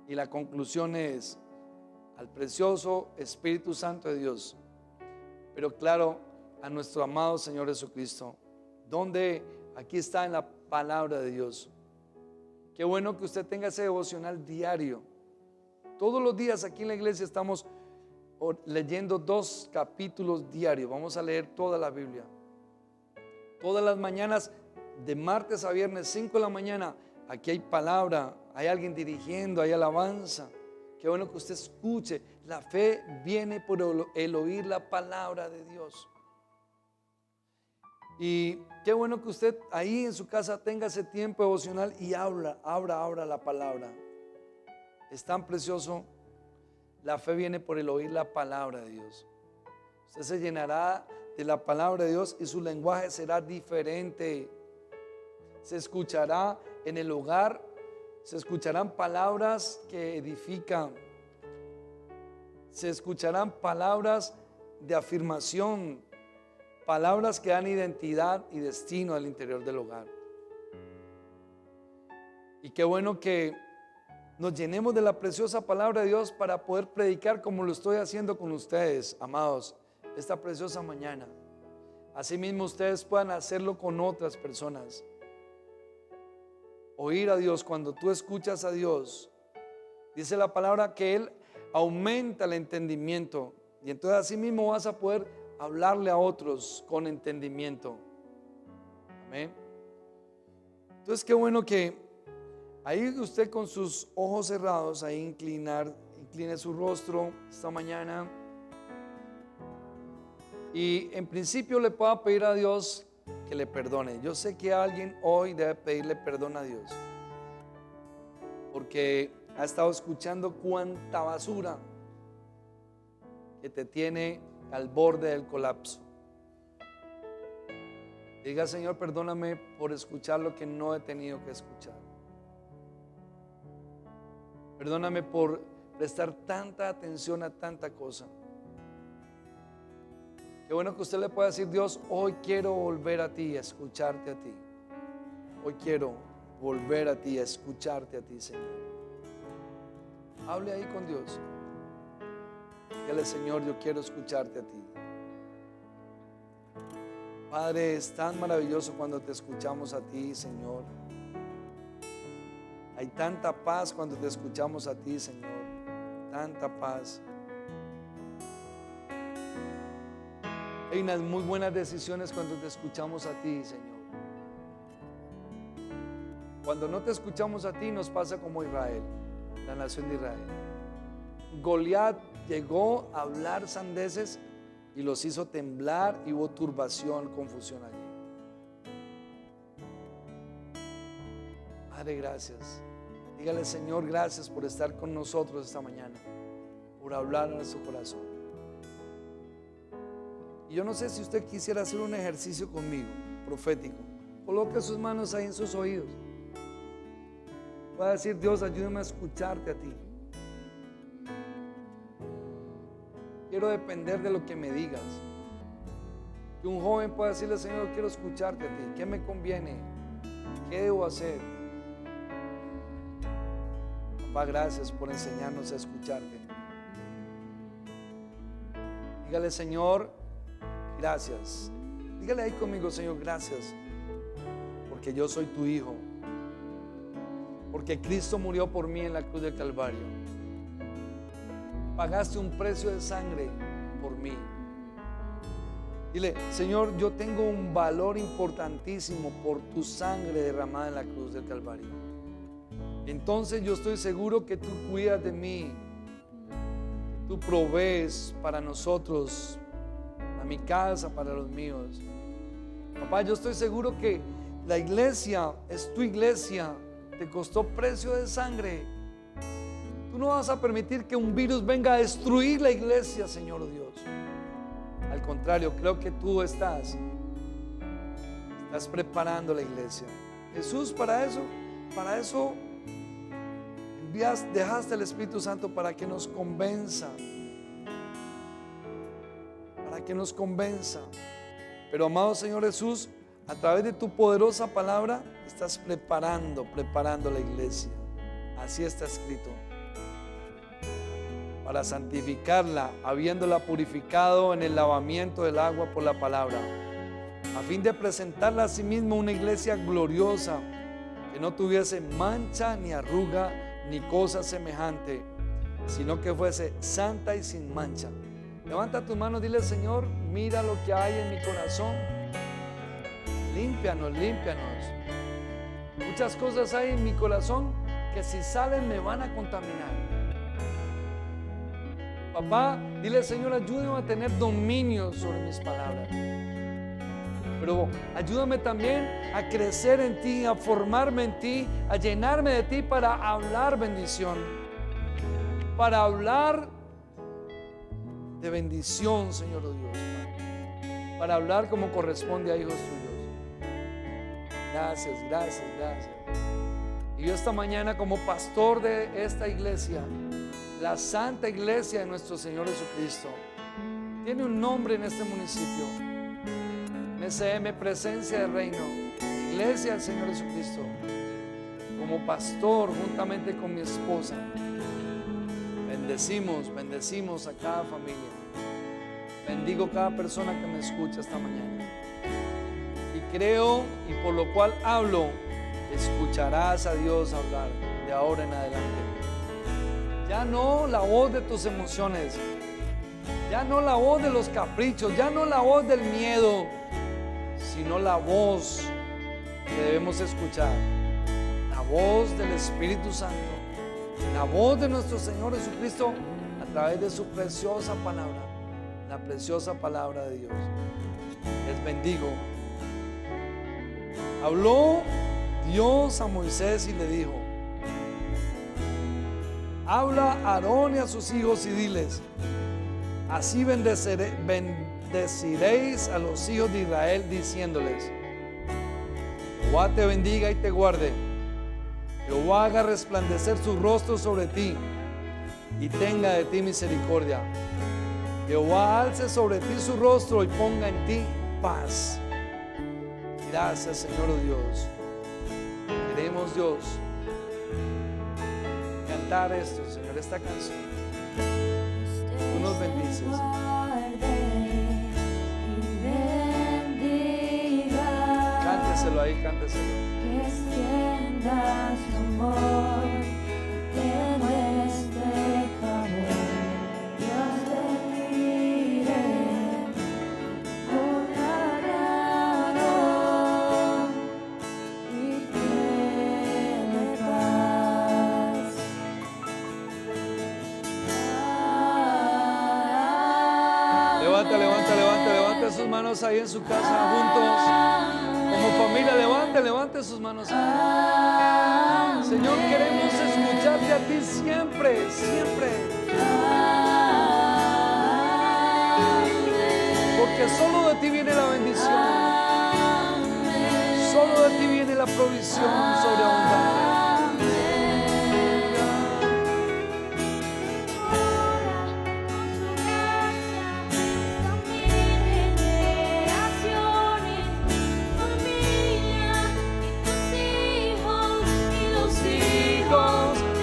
Y la conclusión es: al precioso Espíritu Santo de Dios, pero claro, a nuestro amado Señor Jesucristo, donde aquí está en la palabra de Dios. Qué bueno que usted tenga ese devocional diario. Todos los días aquí en la iglesia estamos leyendo 2 capítulos diarios. Vamos a leer toda la Biblia. Todas las mañanas, de martes a viernes, 5 de la mañana, aquí hay palabra, hay alguien dirigiendo, hay alabanza. Qué bueno que usted escuche. La fe viene por el oír la palabra de Dios. Y qué bueno que usted ahí en su casa tenga ese tiempo devocional y abra la palabra. Es tan precioso. La fe viene por el oír la palabra de Dios. Usted se llenará de la palabra de Dios y su lenguaje será diferente. Se escuchará en el hogar, se escucharán palabras que edifican. Se escucharán palabras de afirmación, palabras que dan identidad y destino al interior del hogar. Y qué bueno que nos llenemos de la preciosa palabra de Dios para poder predicar como lo estoy haciendo con ustedes, amados, esta preciosa mañana. Asimismo ustedes puedan hacerlo con otras personas. Oír a Dios, cuando tú escuchas a Dios, dice la palabra que Él aumenta el entendimiento, y entonces asimismo vas a poder hablarle a otros con entendimiento. Amén. Entonces qué bueno que ahí usted con sus ojos cerrados, ahí incline su rostro esta mañana. Y en principio le pueda pedir a Dios que le perdone. Yo sé que alguien hoy debe pedirle perdón a Dios, porque ha estado escuchando cuánta basura que te tiene al borde del colapso. Diga: Señor, perdóname por escuchar lo que no he tenido que escuchar. Perdóname por prestar tanta atención a tanta cosa. Qué bueno que usted le pueda decir: Dios, hoy quiero volver a ti, a escucharte a ti. Hoy quiero volver a ti, a escucharte a ti, Señor. Hable ahí con Dios. Dígale: Señor, yo quiero escucharte a ti. Padre, es tan maravilloso cuando te escuchamos a ti, Señor. Hay tanta paz cuando te escuchamos a ti, Señor. Tanta paz. Hay unas muy buenas decisiones cuando te escuchamos a ti, Señor. Cuando no te escuchamos a ti, nos pasa como Israel, la nación de Israel. Goliat llegó a hablar sandeces y los hizo temblar, y hubo turbación, confusión allí. Padre, gracias. Dígale: Señor, gracias por estar con nosotros esta mañana, por hablar a nuestro corazón. Y yo no sé si usted quisiera hacer un ejercicio conmigo, profético. Coloque sus manos ahí en sus oídos. Puede decir: Dios, ayúdame a escucharte a ti. Quiero depender de lo que me digas. Que un joven pueda decirle: Señor, quiero escucharte a ti. ¿Qué me conviene? ¿Qué debo hacer? Papá, gracias por enseñarnos a escucharte. Dígale: Señor, gracias. Dígale ahí conmigo: Señor, gracias, porque yo soy tu hijo, porque Cristo murió por mí en la cruz del Calvario. Pagaste un precio de sangre por mí. Dile: Señor, yo tengo un valor importantísimo por tu sangre derramada en la cruz del Calvario. Entonces yo estoy seguro que tú cuidas de mí, que tú provees para nosotros, para mi casa, para los míos. Papá, yo estoy seguro que la iglesia es tu iglesia, te costó precio de sangre. Tú no vas a permitir que un virus venga a destruir la iglesia, Señor Dios. Al contrario, creo que tú estás preparando la iglesia. Jesús, para eso dejaste al Espíritu Santo para que nos convenza. Pero amado Señor Jesús, a través de tu poderosa palabra estás preparando la iglesia. Así está escrito. Para santificarla, habiéndola purificado en el lavamiento del agua por la palabra, a fin de presentarla a sí misma una iglesia gloriosa, que no tuviese mancha ni arruga ni cosa semejante, sino que fuese santa y sin mancha. Levanta tus manos, dile: Señor, mira lo que hay en mi corazón. Límpianos. Muchas cosas hay en mi corazón que si salen me van a contaminar. Papá, dile: Señor, ayúdame a tener dominio sobre mis palabras. Pero ayúdame también a crecer en ti, a formarme en ti, a llenarme de ti para hablar bendición. Para hablar de bendición, Señor Dios. Para hablar como corresponde a hijos tuyos. Gracias. Y yo esta mañana, como pastor de esta iglesia, la Santa Iglesia de nuestro Señor Jesucristo, tiene un nombre en este municipio: NSM Presencia del Reino, Iglesia del Señor Jesucristo. Como pastor, juntamente con mi esposa, bendecimos a cada familia. Bendigo cada persona que me escucha esta mañana. Y creo, y por lo cual hablo, escucharás a Dios hablar de ahora en adelante. Ya no la voz de tus emociones, ya no la voz de los caprichos, ya no la voz del miedo, sino la voz que debemos escuchar, la voz del Espíritu Santo, la voz de nuestro Señor Jesucristo a través de su preciosa palabra, la preciosa palabra de Dios. Les bendigo. Habló Dios a Moisés y le dijo: habla a Aarón y a sus hijos y diles: así bendeciréis a los hijos de Israel, diciéndoles: Jehová te bendiga y te guarde. Jehová haga resplandecer su rostro sobre ti y tenga de ti misericordia. Jehová alce sobre ti su rostro y ponga en ti paz. Gracias, Señor Dios. Queremos, Dios, cantar esto, Señor, esta canción. Tú nos bendices. Cánteselo ahí, cánteselo. Que extienda su amor en este favor. Dios te mire con agrado y tiene paz. Levanta sus manos ahí en su casa juntos. Como familia, levante sus manos. Señor, queremos escucharte a ti siempre. Porque solo de ti viene la bendición. Solo de ti viene la provisión sobreabundante.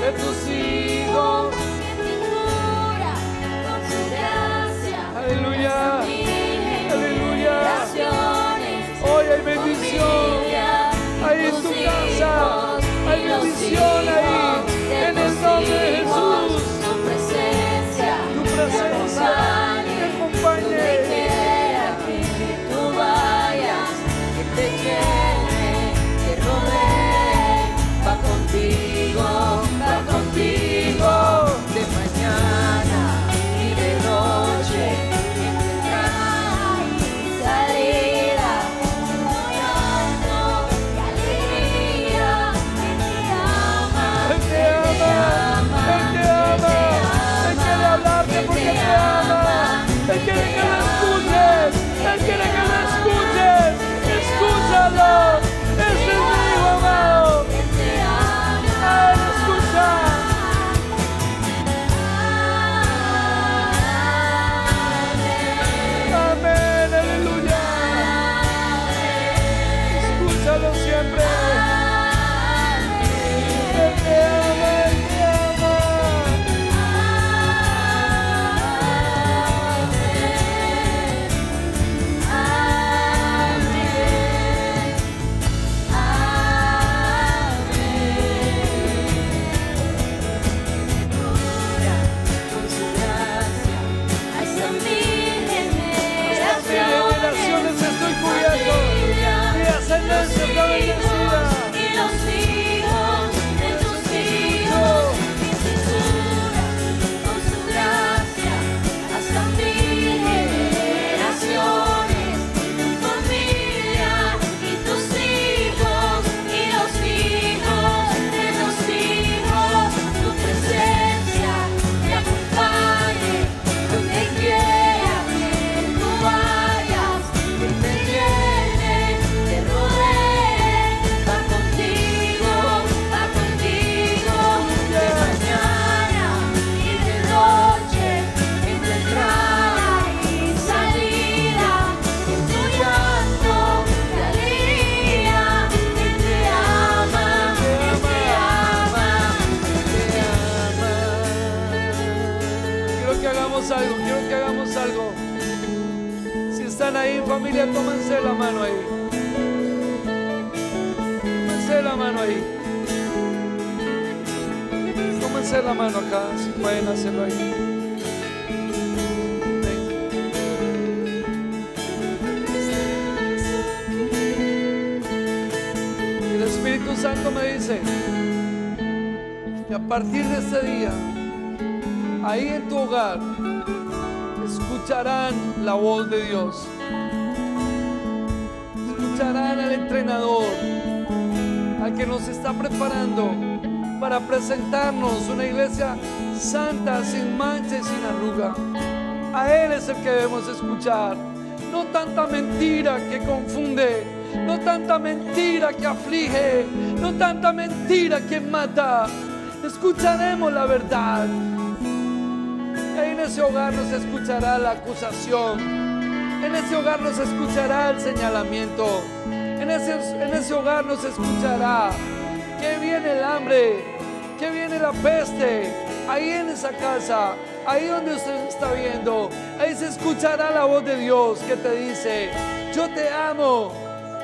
De tus hijos, Que te cura con su gracia. aleluya, Hasta mi aleluya. generación. hagamos algo, quiero que hagamos algo. Si están ahí, familia, tómense la mano ahí. Tómense la mano ahí. Tómense la mano acá, si pueden hacerlo ahí. El Espíritu Santo me dice que a partir de este día, ahí en tu hogar, escucharán la voz de Dios. Escucharán al entrenador, al que nos está preparando para presentarnos una iglesia santa, sin mancha y sin arruga. A Él es el que debemos escuchar. No tanta mentira que confunde, no tanta mentira que aflige, no tanta mentira que mata. Escucharemos la verdad. En ese hogar nos escuchará la acusación. En ese hogar nos escuchará el señalamiento. En ese hogar nos escuchará que viene el hambre, que viene la peste. Ahí en esa casa, ahí donde usted está viendo, ahí se escuchará la voz de Dios que te dice: yo te amo,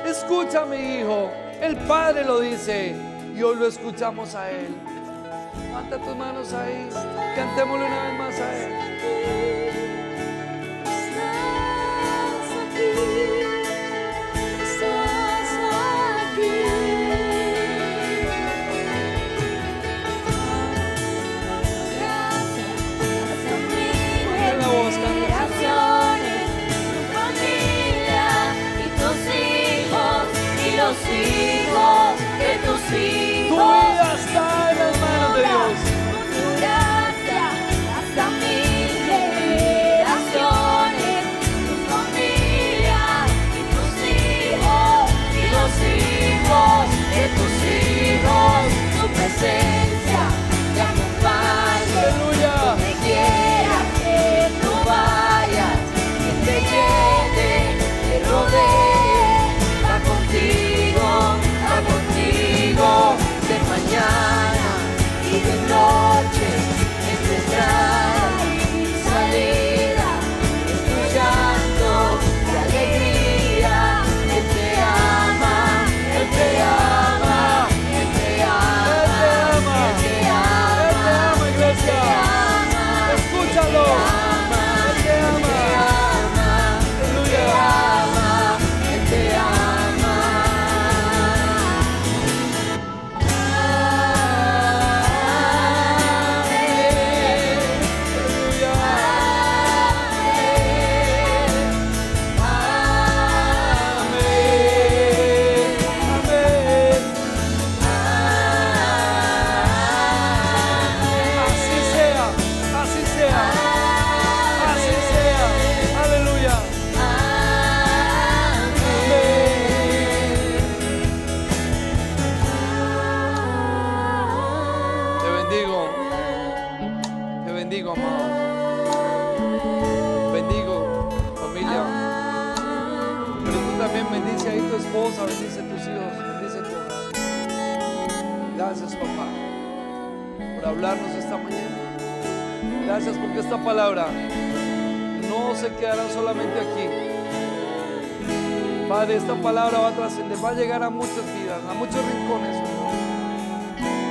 escucha a mi hijo. El Padre lo dice y hoy lo escuchamos a Él. Levanta tus manos ahí, cantémosle una vez más a Él. Los hijos de tus hijos, Tu vida está en las manos de Dios. tu gracia hasta mil generaciones, tu familia y tus hijos y los hijos de tus hijos, tu presencia te acompañe. Aleluya. Donde quiera que tú vayas, que te llene, te rodee, va contigo de mañana y de noche, entre entrada y salida, en tu llanto de alegría. Él te ama, Él te ama, Él te ama, Él te ama, Él te ama, iglesia. Escúchalo. Él te ama. Aleluya. Él te ama. Así sea, así sea, así sea. Aleluya. Te bendigo, amado. Bendigo, familia. Pero tú también bendice ahí tu esposa, bendice tus hijos, bendice tu hogar. Gracias, papá, por hablarnos esta mañana. Gracias porque esta palabra no se quedará solamente aquí. Padre, esta palabra va a trascender, va a llegar a muchas vidas, a muchos rincones, Señor,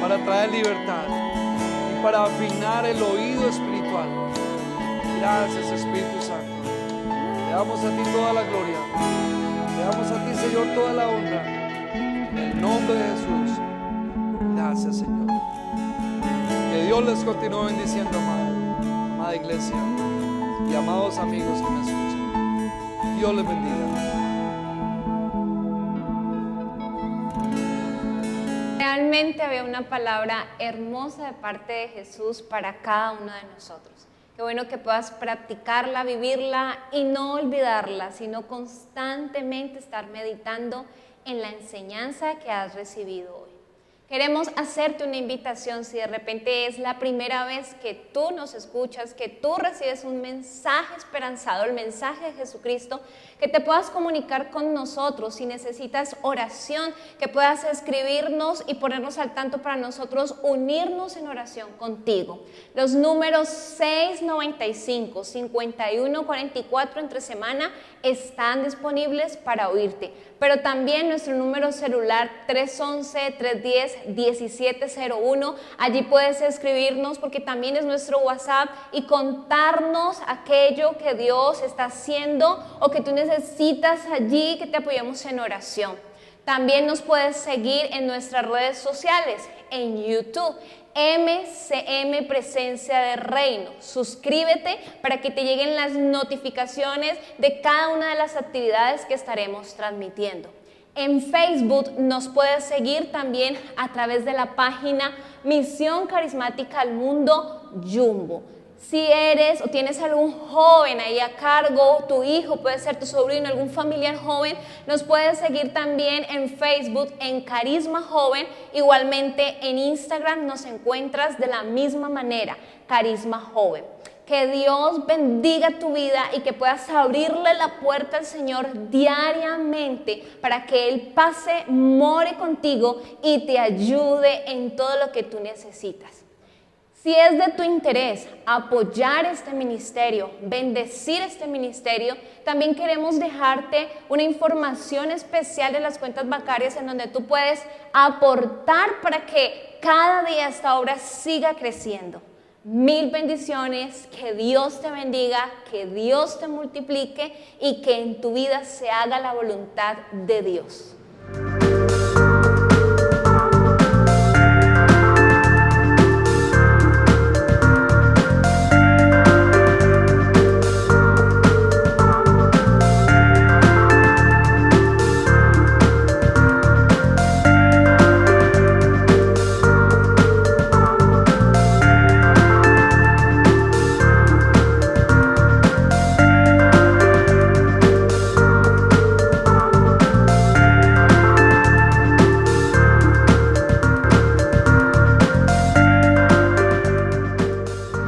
para traer libertad y para afinar el oído espiritual. Gracias, Espíritu Santo. Le damos a ti toda la gloria. Le damos a ti, Señor, toda la honra. En el nombre de Jesús. Gracias, Señor. Que Dios les continúe bendiciendo, amada iglesia y amados amigos que me escuchan. Dios les bendiga. Realmente había una palabra hermosa de parte de Jesús para cada uno de nosotros. Qué bueno que puedas practicarla, vivirla y no olvidarla, sino constantemente estar meditando en la enseñanza que has recibido hoy. Queremos hacerte una invitación si de repente es la primera vez que tú nos escuchas, que tú recibes un mensaje esperanzador, el mensaje de Jesucristo, que te puedas comunicar con nosotros. Si necesitas oración, que puedas escribirnos y ponernos al tanto para nosotros unirnos en oración contigo. Los números 695, 5144 entre semana están disponibles para oírte, pero también nuestro número celular 311-310-1701, allí puedes escribirnos porque también es nuestro WhatsApp y contarnos aquello que Dios está haciendo o que tú necesitas allí, que te apoyemos en oración. También nos puedes seguir en nuestras redes sociales, en YouTube, MCM Presencia de Reino. Suscríbete para que te lleguen las notificaciones de cada una de las actividades que estaremos transmitiendo. En Facebook nos puedes seguir también a través de la página Misión Carismática al Mundo Jumbo. Si eres o tienes algún joven ahí a cargo, tu hijo, puede ser tu sobrino, algún familiar joven, nos puedes seguir también en Facebook en Carisma Joven. Igualmente en Instagram nos encuentras de la misma manera, Carisma Joven. Que Dios bendiga tu vida y que puedas abrirle la puerta al Señor diariamente para que Él pase, more contigo y te ayude en todo lo que tú necesitas. Si es de tu interés apoyar este ministerio, bendecir este ministerio, también queremos dejarte una información especial de las cuentas bancarias en donde tú puedes aportar para que cada día esta obra siga creciendo. Mil bendiciones, que Dios te bendiga, que Dios te multiplique y que en tu vida se haga la voluntad de Dios.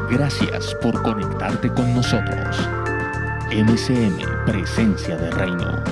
Gracias por conectarte con nosotros. MCM Presencia de Reino.